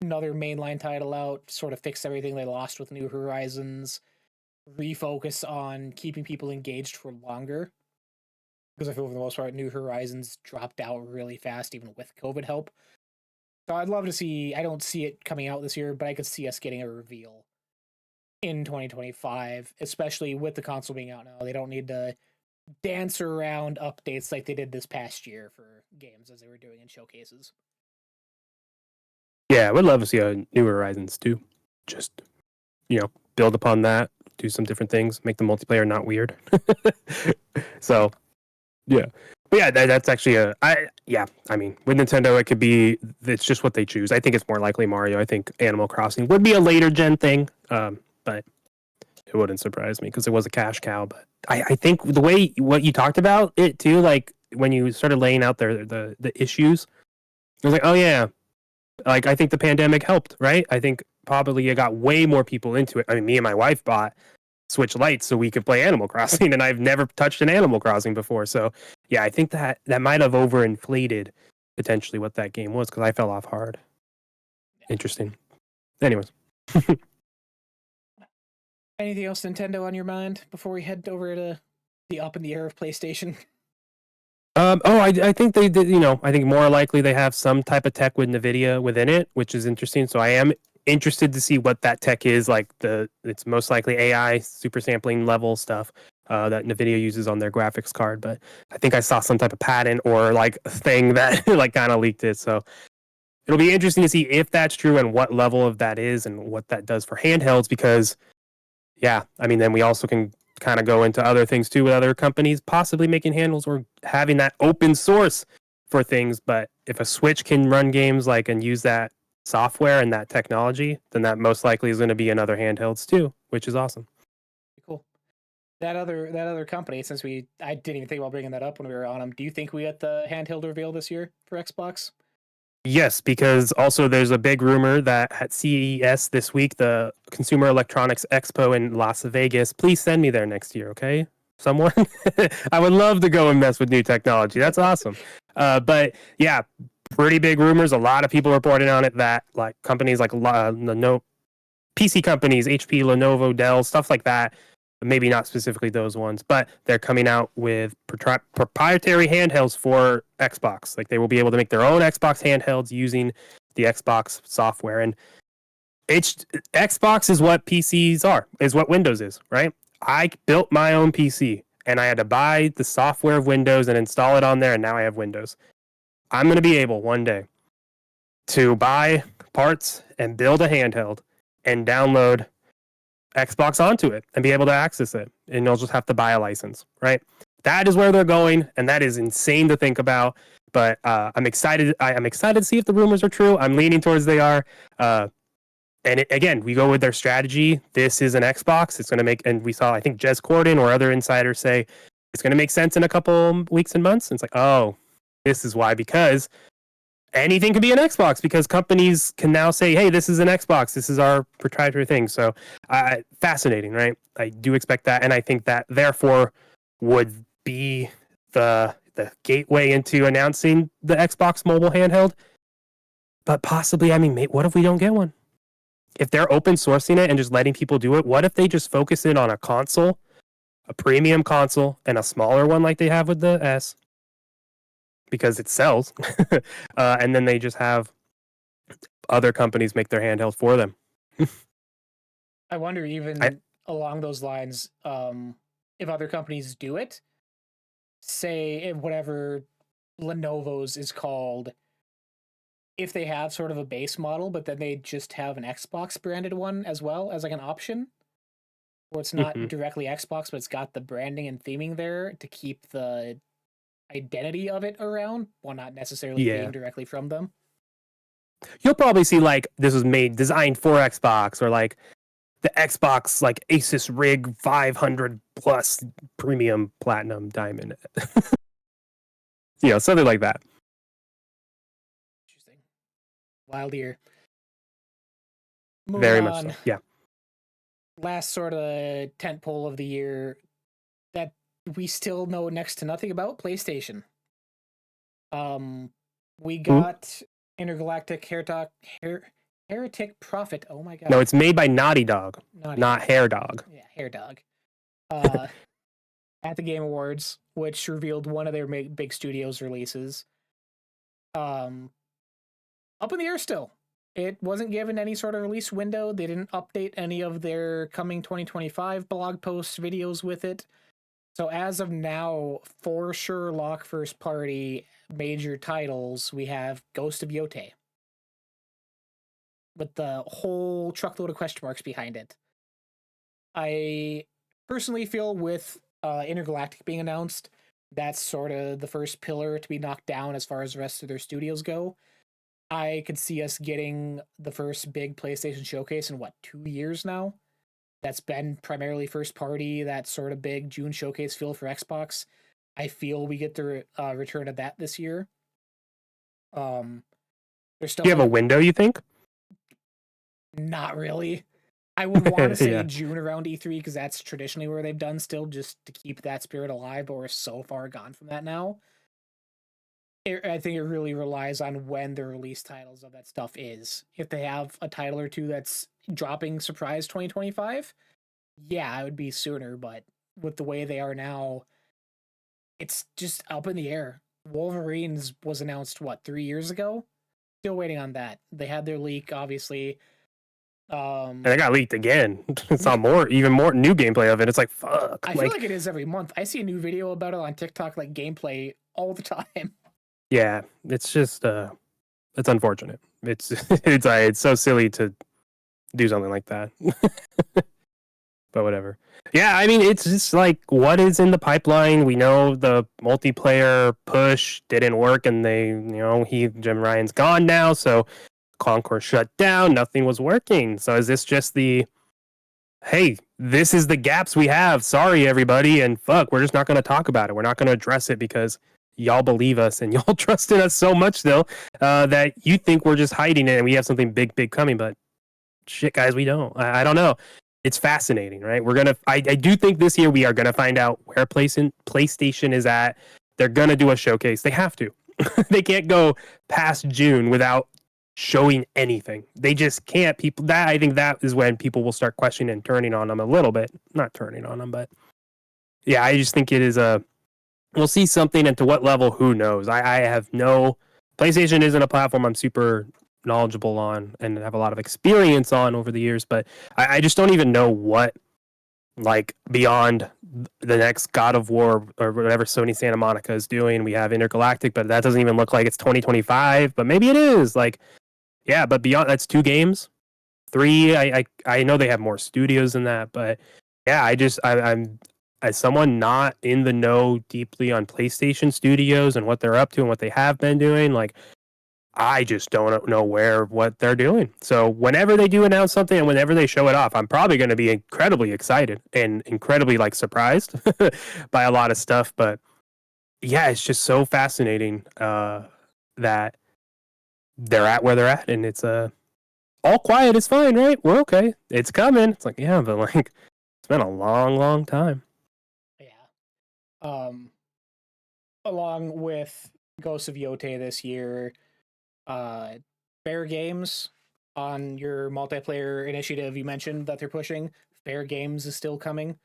mainline title out, sort of fix everything they lost with New Horizons, refocus on keeping people engaged for longer, because I feel for the most part New Horizons dropped out really fast even with COVID help. So I'd love to see, I don't see it coming out this year, but I could see us getting a reveal in 2025, especially with the console being out now. They don't need to dance around updates like they did this past year for games as they were doing in showcases. Yeah, I would love to see a New Horizons too. Just, build upon that, do some different things, make the multiplayer not weird. So, yeah. But yeah, that's actually I mean, with Nintendo, it's just what they choose. I think it's more likely Mario. I think Animal Crossing would be a later gen thing. But it wouldn't surprise me because it was a cash cow. But I think what you talked about it too, like when you started laying out the issues, I was like, oh yeah, like I think the pandemic helped, right? I think probably it got way more people into it. I mean, me and my wife bought Switch Lights so we could play Animal Crossing, and I've never touched an Animal Crossing before. So yeah, I think that might have overinflated potentially what that game was because I fell off hard. Interesting. Anyways. Anything else Nintendo on your mind before we head over to the up in the air of PlayStation? I think they did, I think more likely they have some type of tech with NVIDIA within it, which is interesting. So I am interested to see what that tech is. Like it's most likely AI super sampling level stuff, that NVIDIA uses on their graphics card. But I think I saw some type of patent or like thing that like kind of leaked it. So it'll be interesting to see if that's true and what level of that is and what that does for handhelds. Because yeah, I mean, then we also can kind of go into other things too with other companies possibly making handhelds or having that open source for things. But if a Switch can run games like and use that software and that technology, then that most likely is going to be in other handhelds too, which is awesome. Cool. That other company, since I didn't even think about bringing that up when we were on them. Do you think we get the handheld reveal this year for Xbox? Yes, because also there's a big rumor that at CES this week, the Consumer Electronics Expo in Las Vegas, please send me there next year, okay? Someone? I would love to go and mess with new technology. That's awesome. But yeah, pretty big rumors. A lot of people reporting on it that like companies like PC companies, HP, Lenovo, Dell, stuff like that. Maybe not specifically those ones, but they're coming out with proprietary handhelds for Xbox. Like they will be able to make their own Xbox handhelds using the Xbox software. And Xbox is what PCs are, is what Windows is, right? I built my own PC and I had to buy the software of Windows and install it on there, and now I have Windows. I'm going to be able one day to buy parts and build a handheld and download Xbox onto it and be able to access it. And you'll just have to buy a license, right? That is where they're going, and that is insane to think about. But I'm excited. I'm excited to see if the rumors are true. I'm leaning towards they are. Again, we go with their strategy. This is an Xbox. It's going to make, and we saw, I think, Jez Corden or other insiders say it's going to make sense in a couple weeks and months. And it's like, oh, this is why, because anything can be an Xbox because companies can now say, hey, this is an Xbox. This is our proprietary thing. So fascinating, right? I do expect that. And I think that therefore would be the gateway into announcing the Xbox mobile handheld. But possibly, I mean, what if we don't get one? If they're open sourcing it and just letting people do it, what if they just focus in on a console, a premium console, and a smaller one like they have with the S? Because it sells, and then they just have other companies make their handheld for them. I wonder even along those lines, if other companies do it, say if whatever Lenovo's is called, if they have sort of a base model, but then they just have an Xbox branded one as well as like an option, where it's not directly Xbox, but it's got the branding and theming there to keep the identity of it around, while not necessarily being directly from them. You'll probably see like this was designed for Xbox, or like the Xbox like Asus Rig 500 plus premium platinum diamond. Something like that. Interesting. Wild year. Very much so. Yeah. Last sort of tentpole of the year that we still know next to nothing about, PlayStation. We got Intergalactic Heretic Prophet. Oh my god. No, it's made by Naughty Dog, not Hair Dog. Yeah, Hair Dog. At the Game Awards, which revealed one of their big studios releases. Up in the air still. It wasn't given any sort of release window. They didn't update any of their coming 2025 blog posts, videos with it. So as of now, for sure, lock first party major titles, we have Ghost of Yote, with the whole truckload of question marks behind it. I personally feel with Intergalactic being announced, that's sort of the first pillar to be knocked down as far as the rest of their studios go. I could see us getting the first big PlayStation showcase in 2 years now. That's been primarily first party, that sort of big June showcase feel for Xbox. I feel we get the return of that this year. There's still. Do you have a window, you think? Not really. I would want to say June around E3 because that's traditionally where they've done still, just to keep that spirit alive, but we're so far gone from that now. I think it really relies on when the release titles of that stuff is. If they have a title or two that's dropping surprise 2025, yeah, I would be sooner, but with the way they are now, it's just up in the air. Wolverines was announced, 3 years ago? Still waiting on that. They had their leak, obviously. And it got leaked again. Saw yeah, even more new gameplay of it. It's like, fuck. I feel Like, like it is every month. I see a new video about it on TikTok, like gameplay all the time. yeah, it's just, it's unfortunate. It's, it's so silly to do something like that. But whatever. Yeah, I mean, it's just like what is in the pipeline. We know the multiplayer push didn't work, and Jim Ryan's gone now, so Concourse shut down. Nothing was working. So is this just the hey, this is the gaps we have. Sorry, everybody, and fuck, we're just not going to talk about it. We're not going to address it because y'all believe us and y'all trust in us so much still that you think we're just hiding it and we have something big, big coming. But shit, guys, we don't. I don't know. It's fascinating, right? I do think this year we are gonna find out where PlayStation is at. They're gonna do a showcase. They have to. They can't go past June without showing anything. They just can't. I think that is when people will start questioning and turning on them a little bit. Not turning on them, but yeah, I just think it is a. We'll see something, and to what level, who knows? I have no. PlayStation isn't a platform I'm super knowledgeable on and have a lot of experience on over the years, but I just don't even know what, like, beyond the next God of War or whatever Sony Santa Monica is doing. We have Intergalactic, but that doesn't even look like it's 2025, but maybe it is. Like, yeah, but beyond that's 2 games. 3, I know they have more studios than that, but yeah, I'm as someone not in the know deeply on PlayStation Studios and what they're up to and what they have been doing, like I just don't know what they're doing. So whenever they do announce something and whenever they show it off, I'm probably going to be incredibly excited and incredibly like surprised by a lot of stuff. But yeah, it's just so fascinating that they're at where they're at, and it's all quiet is fine, right? We're okay. It's coming. It's like, yeah, but like it's been a long, long time. Yeah. Um, Along with Ghost of Yote this year, uh, Fair Games on your multiplayer initiative you mentioned that they're pushing. Fair Games is still coming.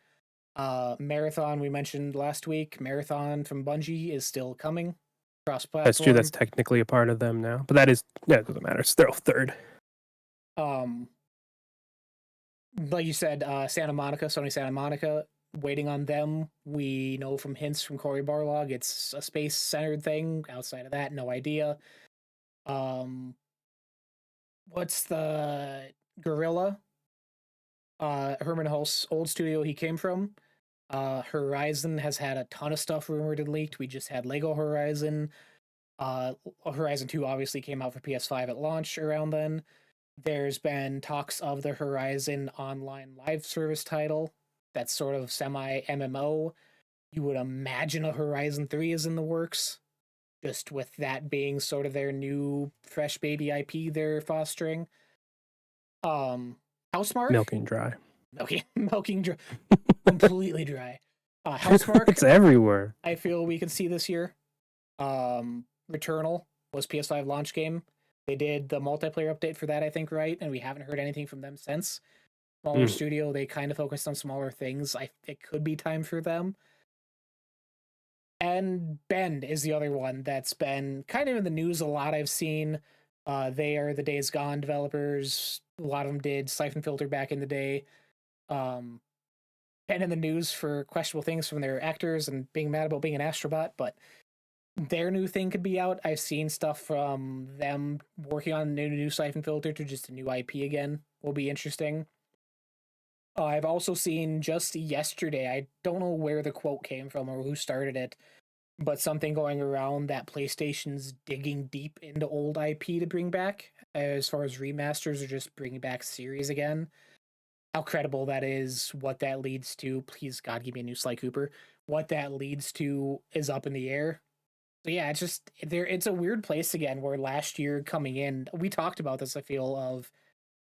Marathon we mentioned last week. Marathon from Bungie is still coming cross That's true. That's platform. technically a part of them now, but that doesn't matter. It's still third. Um, like you said, Santa Monica, Sony Santa Monica, waiting on them. We know from hints from Cory Barlog, it's a space centered thing. Outside of that, no idea. Um, what's the Gorilla? Herman Hulst's old studio he came from. Horizon has had a ton of stuff rumored and leaked. We just had Lego Horizon. Horizon 2 obviously came out for PS5 at launch around then. There's been talks of the Horizon online live service title that's sort of semi MMO. You would imagine a Horizon 3 is in the works, just with that being sort of their new fresh baby IP they're fostering. Um, Housemark? Milking dry. Milking dry, completely dry. Housemark, It's everywhere. I feel we could see this year. Returnal was PS5 launch game. They did the multiplayer update for that, I think, right? And we haven't heard anything from them since. Smaller Mm. studio, they kind of focused on smaller things. It could be time for them. And Bend is the other one that's been kind of in the news a lot. I've seen. They are the Days Gone developers. A lot of them did Siphon Filter back in the day. Um, been in the news for questionable things from their actors and being mad about being an astrobot, but their new thing could be out. I've seen stuff from them working on a new Siphon Filter to just a new IP again. Will be interesting. I've also seen just yesterday, I don't know where the quote came from or who started it, but something going around that PlayStation's digging deep into old IP to bring back, as far as remasters or just bringing back series again. How credible that is, what that leads to. Please, God, give me a new Sly Cooper. What that leads to is up in the air. So yeah, it's just there. It's a weird place again. Where last year coming in, we talked about this. I feel of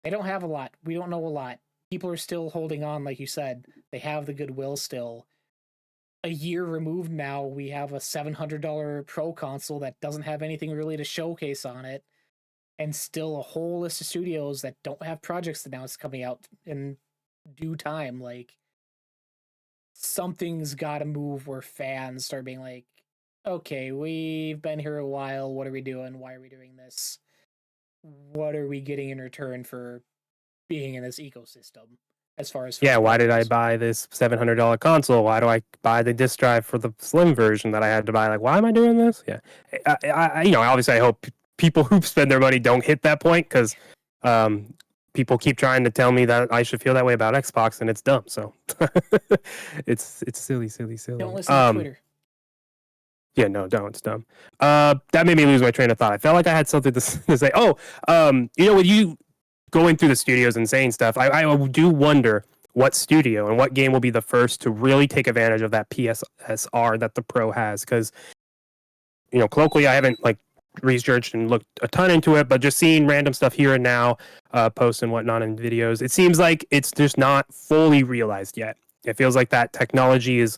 they don't have a lot. We don't know a lot. People are still holding on, like you said. They have the goodwill still. A year removed now, we have a $700 Pro console that doesn't have anything really to showcase on it, and still a whole list of studios that don't have projects announced coming out in due time. Like something's got to move where fans start being like, okay, we've been here a while. What are we doing? Why are we doing this? What are we getting in return for being in this ecosystem as far as Yeah, why did I goes. buy this $700 console? Why do I buy the disc drive for the slim version that I had to buy? Like, why am I doing this? Yeah, obviously, I hope people who spend their money don't hit that point because people keep trying to tell me that I should feel that way about Xbox, and it's dumb. So it's silly. Don't listen to Twitter. Yeah, no, don't. It's dumb. That made me lose my train of thought. I felt like I had something to say. Oh, with you going through the studios and saying stuff, I do wonder what studio and what game will be the first to really take advantage of that PSSR that the Pro has. Because, colloquially, I haven't researched and looked a ton into it, but just seeing random stuff here and now, posts and whatnot in videos, it seems like it's just not fully realized yet. It feels like that technology is,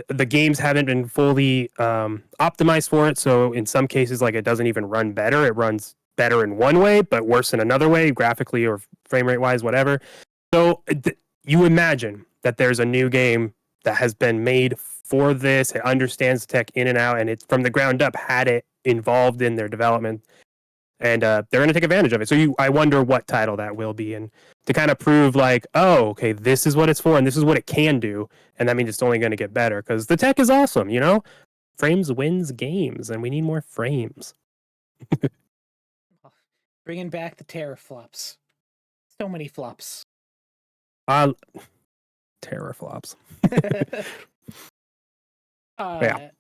the games haven't been fully optimized for it. So in some cases, it doesn't even run better. It runs better in one way, but worse in another way, graphically or frame rate wise, whatever. So you imagine that there's a new game that has been made for this. It understands the tech in and out, and it's from the ground up had it involved in their development, and they're going to take advantage of it. So I wonder what title that will be, and to kind of prove oh, okay, this is what it's for, and this is what it can do, and that means it's only going to get better because the tech is awesome. Frames wins games, and we need more frames. Bringing back the teraflops. So many flops. Teraflops. Yeah.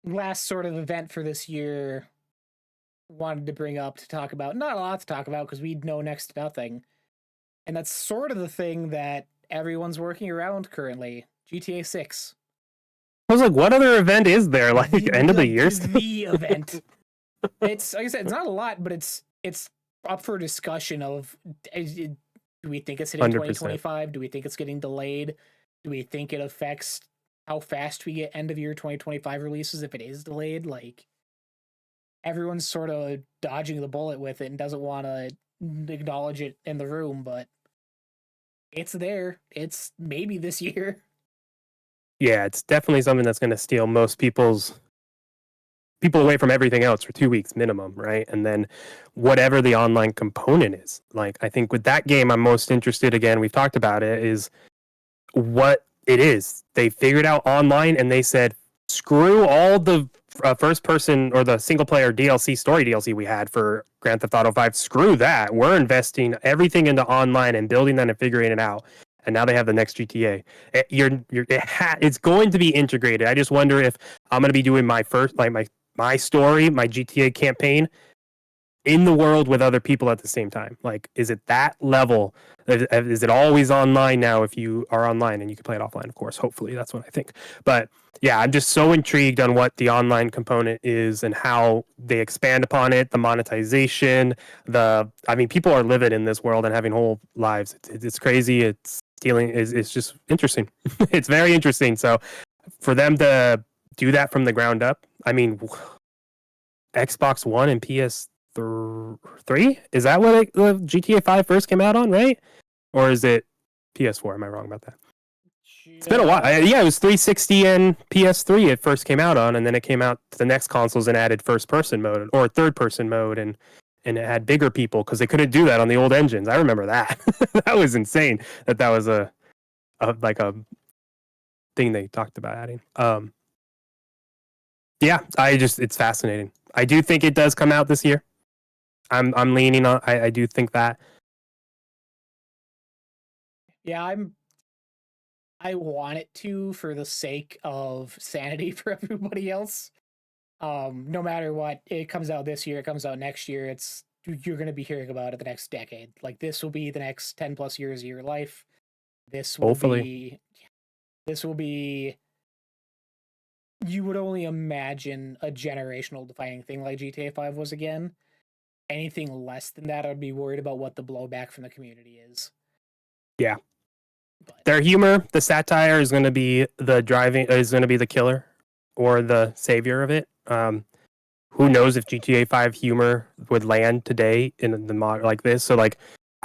Last sort of event for this year, wanted to bring up to talk about. Not a lot to talk about because we know next to nothing. And that's sort of the thing that everyone's working around currently. GTA 6. I was like, what other event is there? End of the year stuff? The event. It's, like I said, it's not a lot, but it's up for discussion of, do we think it's hitting 2025? Do we think it's getting delayed? Do we think it affects how fast we get end of year 2025 releases if it is delayed? Everyone's sort of dodging the bullet with it and doesn't want to acknowledge it in the room, but it's there. It's maybe this year. Yeah, it's definitely something that's going to steal most people away from everything else for 2 weeks minimum, right? And then whatever the online component is. I think with that game, I'm most interested, again, we've talked about it, is what it is. They figured out online and they said, screw all the first person or the single player story DLC we had for Grand Theft Auto 5. Screw that. We're investing everything into online and building that and figuring it out. And now they have the next GTA. It's going to be integrated. I just wonder if I'm going to be doing my first, my story, my GTA campaign in the world with other people at the same time. Is it that level? Is it always online now if you are online, and you can play it offline, of course, hopefully. That's what I think. But yeah, I'm just so intrigued on what the online component is and how they expand upon it, the monetization, people are living in this world and having whole lives. It's crazy. It's stealing. It's just interesting. It's very interesting. So for them to do that from the ground up, Xbox One and PS3, is that what GTA 5 first came out on, right? Or is it PS4? Am I wrong about that? It's been a while. Yeah, it was 360 and PS3 it first came out on, and then it came out to the next consoles and added first-person mode or third-person mode, and it had bigger people because they couldn't do that on the old engines. I remember that. That was insane. That was a thing they talked about adding. Yeah, it's fascinating. I do think it does come out this year. I'm leaning on. I do think that. Yeah, I want it to, for the sake of sanity for everybody else. No matter what, it comes out this year, it comes out next year. You're going to be hearing about it the next decade. This will be the next 10 plus years of your life. This will be. You would only imagine a generational defining thing like GTA 5 was again. Anything less than that, I'd be worried about what the blowback from the community is. Yeah. But their humor, the satire is going to be the killer or the savior of it. Who knows if GTA 5 humor would land today in the mod like this? So I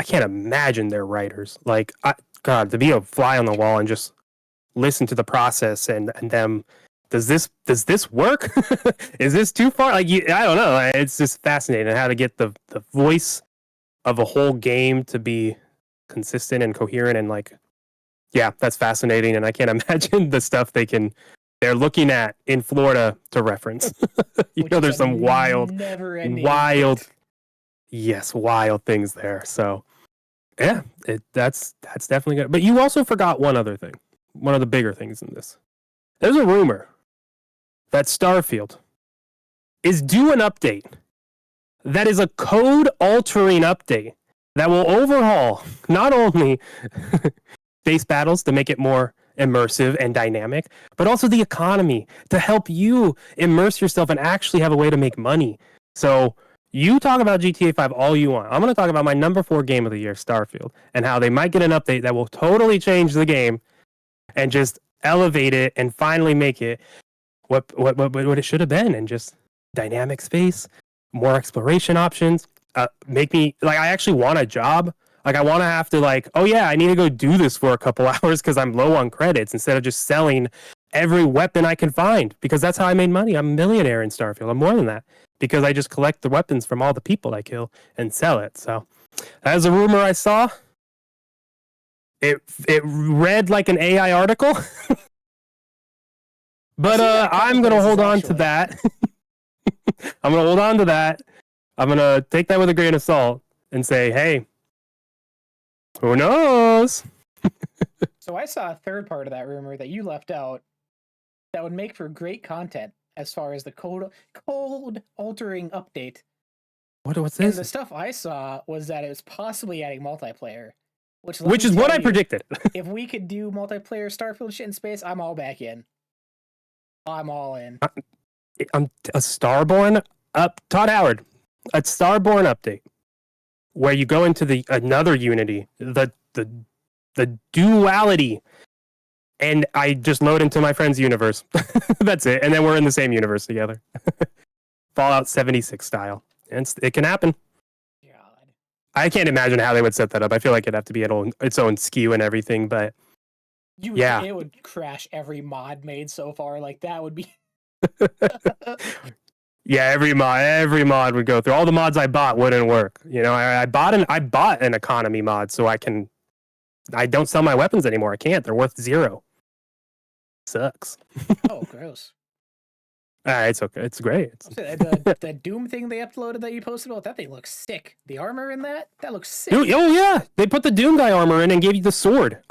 can't imagine their writers. God, to be a fly on the wall and just listen to the process and them. Does this work? Is this too far? I don't know. It's just fascinating how to get the voice of a whole game to be consistent and coherent and like, yeah, that's fascinating. And I can't imagine the stuff they're looking at in Florida to reference. There's some wild, wild things there. So yeah, that's definitely good. But you also forgot one other thing, one of the bigger things in this. There's a rumor that Starfield is due an update that is a code-altering update that will overhaul not only space battles to make it more immersive and dynamic, but also the economy to help you immerse yourself and actually have a way to make money. So you talk about GTA 5 all you want. I'm going to talk about my number 4 game of the year, Starfield, and how they might get an update that will totally change the game and just elevate it and finally make it what it should have been, and just dynamic space, more exploration options, make me like I actually want a job. Like I want to have to like, oh yeah, I need to go do this for a couple hours because I'm low on credits, instead of just selling every weapon I can find, because that's how I made money. I'm a millionaire in Starfield. I'm more than that because I just collect the weapons from all the people I kill and sell it. So that is a rumor I saw. It read like an AI article. But I'm going to hold on to that. I'm going to hold on to that. I'm going to take that with a grain of salt and say, hey, who knows? So I saw a third part of that rumor that you left out that would make for great content as far as the code altering update. What's this? And the stuff I saw was that it was possibly adding multiplayer. Which is what I predicted. If we could do multiplayer Starfield shit in space, I'm all back in. I'm all in. I'm a Starborn Todd Howard, a Starborn update where you go into another Unity, the duality, and I just load into my friend's universe. That's it, and then we're in the same universe together. Fallout 76 style, and it can happen. God. I can't imagine how they would set that up. I feel like it'd have to be its own SKU and everything, but it would crash every mod made so far. Like that would be. Yeah, every mod would go through. All the mods I bought wouldn't work. You know, I bought an economy mod so I don't sell my weapons anymore. I can't. They're worth 0. Sucks. Oh, gross. It's okay. It's great. The Doom thing they uploaded that you posted about, that thing looks sick. The armor in that looks sick. Dude, oh yeah, they put the Doom guy armor in and gave you the sword.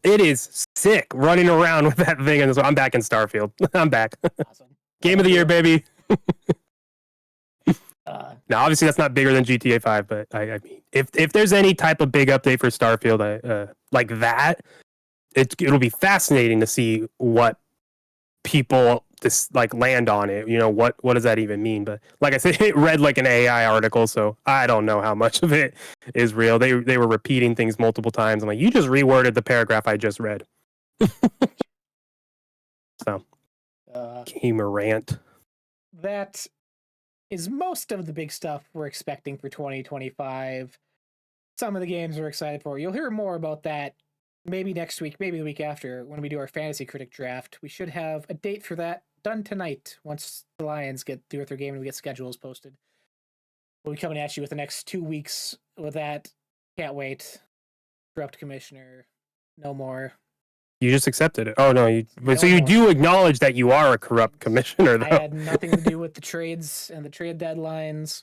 It is sick running around with that thing. And I'm back in Starfield. I'm back. Awesome. Game of the year, baby. Now, obviously, that's not bigger than GTA 5, but I mean, if there's any type of big update for Starfield like that, it'll be fascinating to see what people land on it. You know, what does that even mean? But like I said, it read like an AI article, so I don't know how much of it is real. They were repeating things multiple times. I'm like, you just reworded the paragraph I just read. So, gamer rant. That is most of the big stuff we're expecting for 2025. Some of the games we're excited for. You'll hear more about that maybe next week, maybe the week after, when we do our Fantasy Critic draft. We should have a date for that done tonight once the Lions get through with their game and we get schedules posted. We'll be coming at you with the next 2 weeks with that. Can't wait. Corrupt Commissioner. No more. You just accepted it. Oh, no. You do acknowledge that you are a corrupt commissioner, though. I had nothing to do with the trades and the trade deadlines.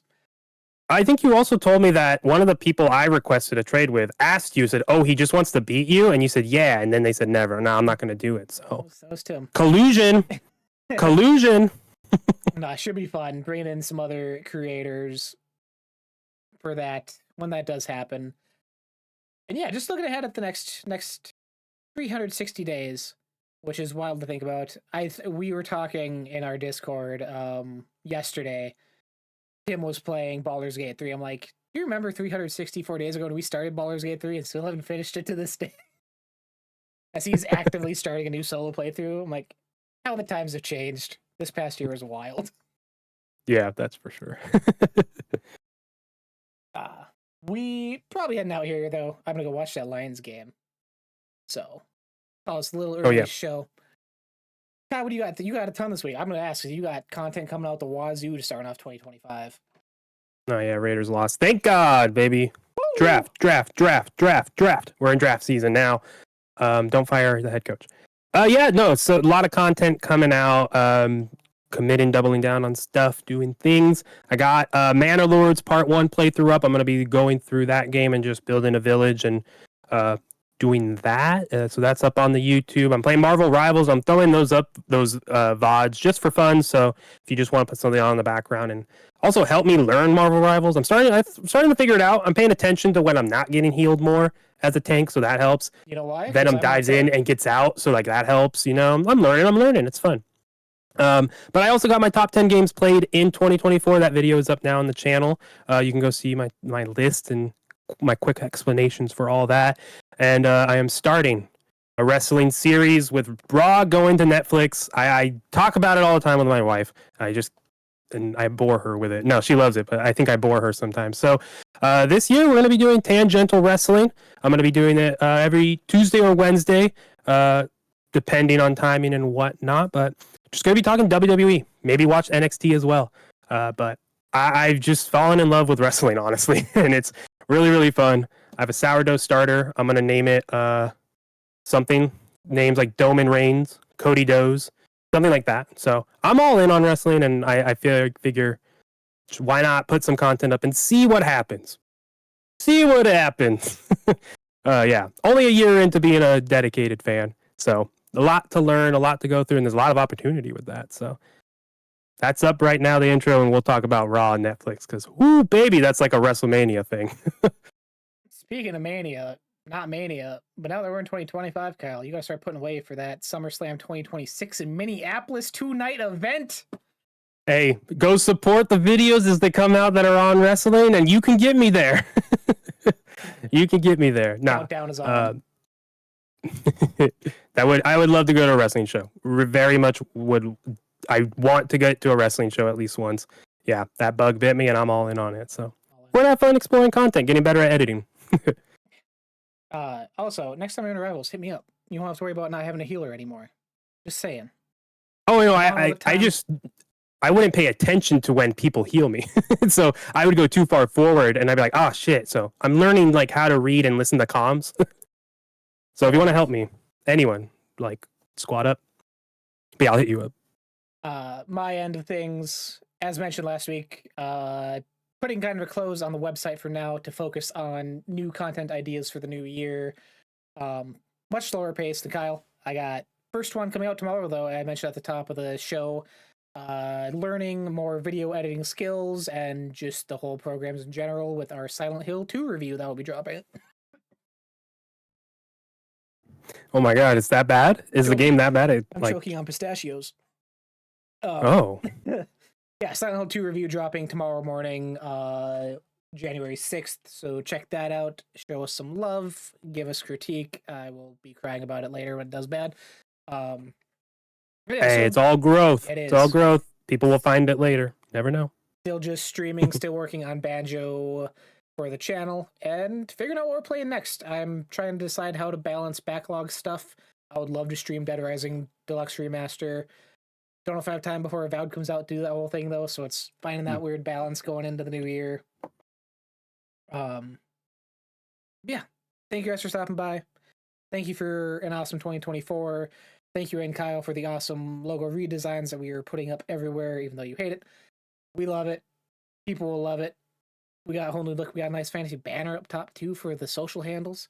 I think you also told me that one of the people I requested a trade with asked you, said, oh, he just wants to beat you? And you said, yeah. And then they said, never. No, I'm not going to do it. So that was Tim. Collusion. Collusion. No, it should be fun. Bringing in some other creators for that when that does happen. And yeah, just looking ahead at the next 360 days, which is wild to think about. We were talking in our Discord yesterday. Tim was playing Baldur's Gate 3. I'm like, do you remember 364 days ago when we started Baldur's Gate 3 and still haven't finished it to this day? As he's actively starting a new solo playthrough, I'm like, how the times have changed. This past year was wild. Yeah, that's for sure. We probably heading out here, though. I'm going to go watch that Lions game. So, it's a little early show. Kyle, what do you got? You got a ton this week. I'm going to ask, because you got content coming out the wazoo to start off 2025. Oh, yeah, Raiders lost. Thank God, baby. Woo! Draft. We're in draft season now. Don't fire the head coach. Yeah, no, so a lot of content coming out. Committing, doubling down on stuff, doing things. I got Manor Lords Part 1 playthrough up. I'm going to be going through that game and just building a village and doing that. So that's up on the YouTube. I'm playing Marvel Rivals. I'm throwing those up, those VODs, just for fun. So if you just want to put something on in the background and also help me learn Marvel Rivals. I'm starting to figure it out. I'm paying attention to when I'm not getting healed more as a tank, so that helps. You know why? Venom dives in and gets out, so like that helps. You know, I'm learning. It's fun. But I also got my top 10 games played in 2024. That video is up now on the channel. You can go see my list and my quick explanations for all that. And I am starting a wrestling series with Raw going to Netflix. I talk about it all the time with my wife. I bore her with it. No, she loves it, but I think I bore her sometimes. So this year we're going to be doing tangential wrestling. I'm going to be doing it every Tuesday or Wednesday, depending on timing and whatnot. But just going to be talking WWE. Maybe watch NXT as well. But I've just fallen in love with wrestling, honestly. And it's really, really fun. I have a sourdough starter. I'm going to name it something. Names like Doman Reigns, Cody Does, something like that. So I'm all in on wrestling, and I figure why not put some content up and see what happens. Yeah, only a year into being a dedicated fan. So a lot to learn, a lot to go through, and there's a lot of opportunity with that. So that's up right now, the intro, and we'll talk about Raw on Netflix because, whoo, baby, that's like a WrestleMania thing. Speaking of Mania, not Mania, but now that we're in 2025, Kyle, you got to start putting away for that SummerSlam 2026 in Minneapolis 2-night event. Hey, go support the videos as they come out that are on wrestling, and you can get me there. You can get me there. No, Countdown is on. I would love to go to a wrestling show. Very much would. I want to get to a wrestling show at least once. Yeah, that bug bit me, and I'm all in on it. So we're gonna have fun exploring content, getting better at editing. Also, next time you're in Rivals, hit me up. You won't have to worry about not having a healer anymore. Just saying. Oh, no, I wouldn't pay attention to when people heal me. So I would go too far forward and I'd be like, oh shit. So I'm learning like how to read and listen to comms. So if you want to help me, anyone, like squad up. But yeah, I'll hit you up. My end of things, as mentioned last week, putting kind of a close on the website for now to focus on new content ideas for the new year. Much slower pace than Kyle. I got first one coming out tomorrow, though. I mentioned at the top of the show, learning more video editing skills and just the whole programs in general with our Silent Hill 2 review that will be dropping. Oh my god, it's that bad? Is the game that bad? I'm choking on pistachios. Oh. Yeah, Silent Hill 2 review dropping tomorrow morning, January 6th. So check that out. Show us some love. Give us critique. I will be crying about it later when it does bad. Yeah, hey, it's all growth. It is. It's all growth. People will find it later. Never know. Still just streaming, still working on Banjo for the channel, and figuring out what we're playing next. I'm trying to decide how to balance backlog stuff. I would love to stream Dead Rising Deluxe Remaster. Don't know if I have time before Avowed comes out to do that whole thing, though, so it's finding that weird balance going into the new year. Yeah. Thank you guys for stopping by. Thank you for an awesome 2024. Thank you, and Kyle, for the awesome logo redesigns that we are putting up everywhere, even though you hate it. We love it. People will love it. We got a whole new look. We got a nice fantasy banner up top, too, for the social handles.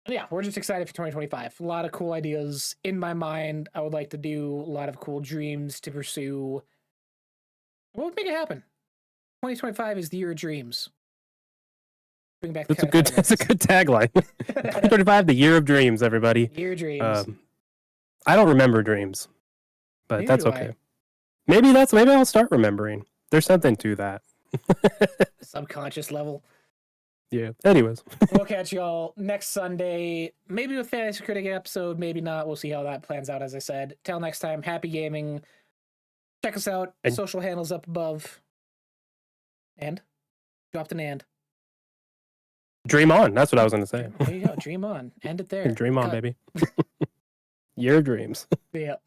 Yeah, we're just excited for 2025. A lot of cool ideas in my mind. I would like to do a lot of cool dreams to pursue. What would make it happen? 2025 is the year of dreams. Bring back the that's a good tagline. 2025, the year of dreams, everybody. Year of dreams. I don't remember dreams, but Neither that's do okay. Maybe I'll start remembering. There's something to that. Subconscious level. Yeah. Anyways. We'll catch y'all next Sunday, maybe with Fantasy Critic episode, maybe not. We'll see how that plans out, as I said. Till next time, happy gaming. Check us out. And social handles up above. And? Dropped an and. Dream on. That's what I was going to say. There you go. Dream on. End it there. Dream on, baby. Your dreams. Yeah.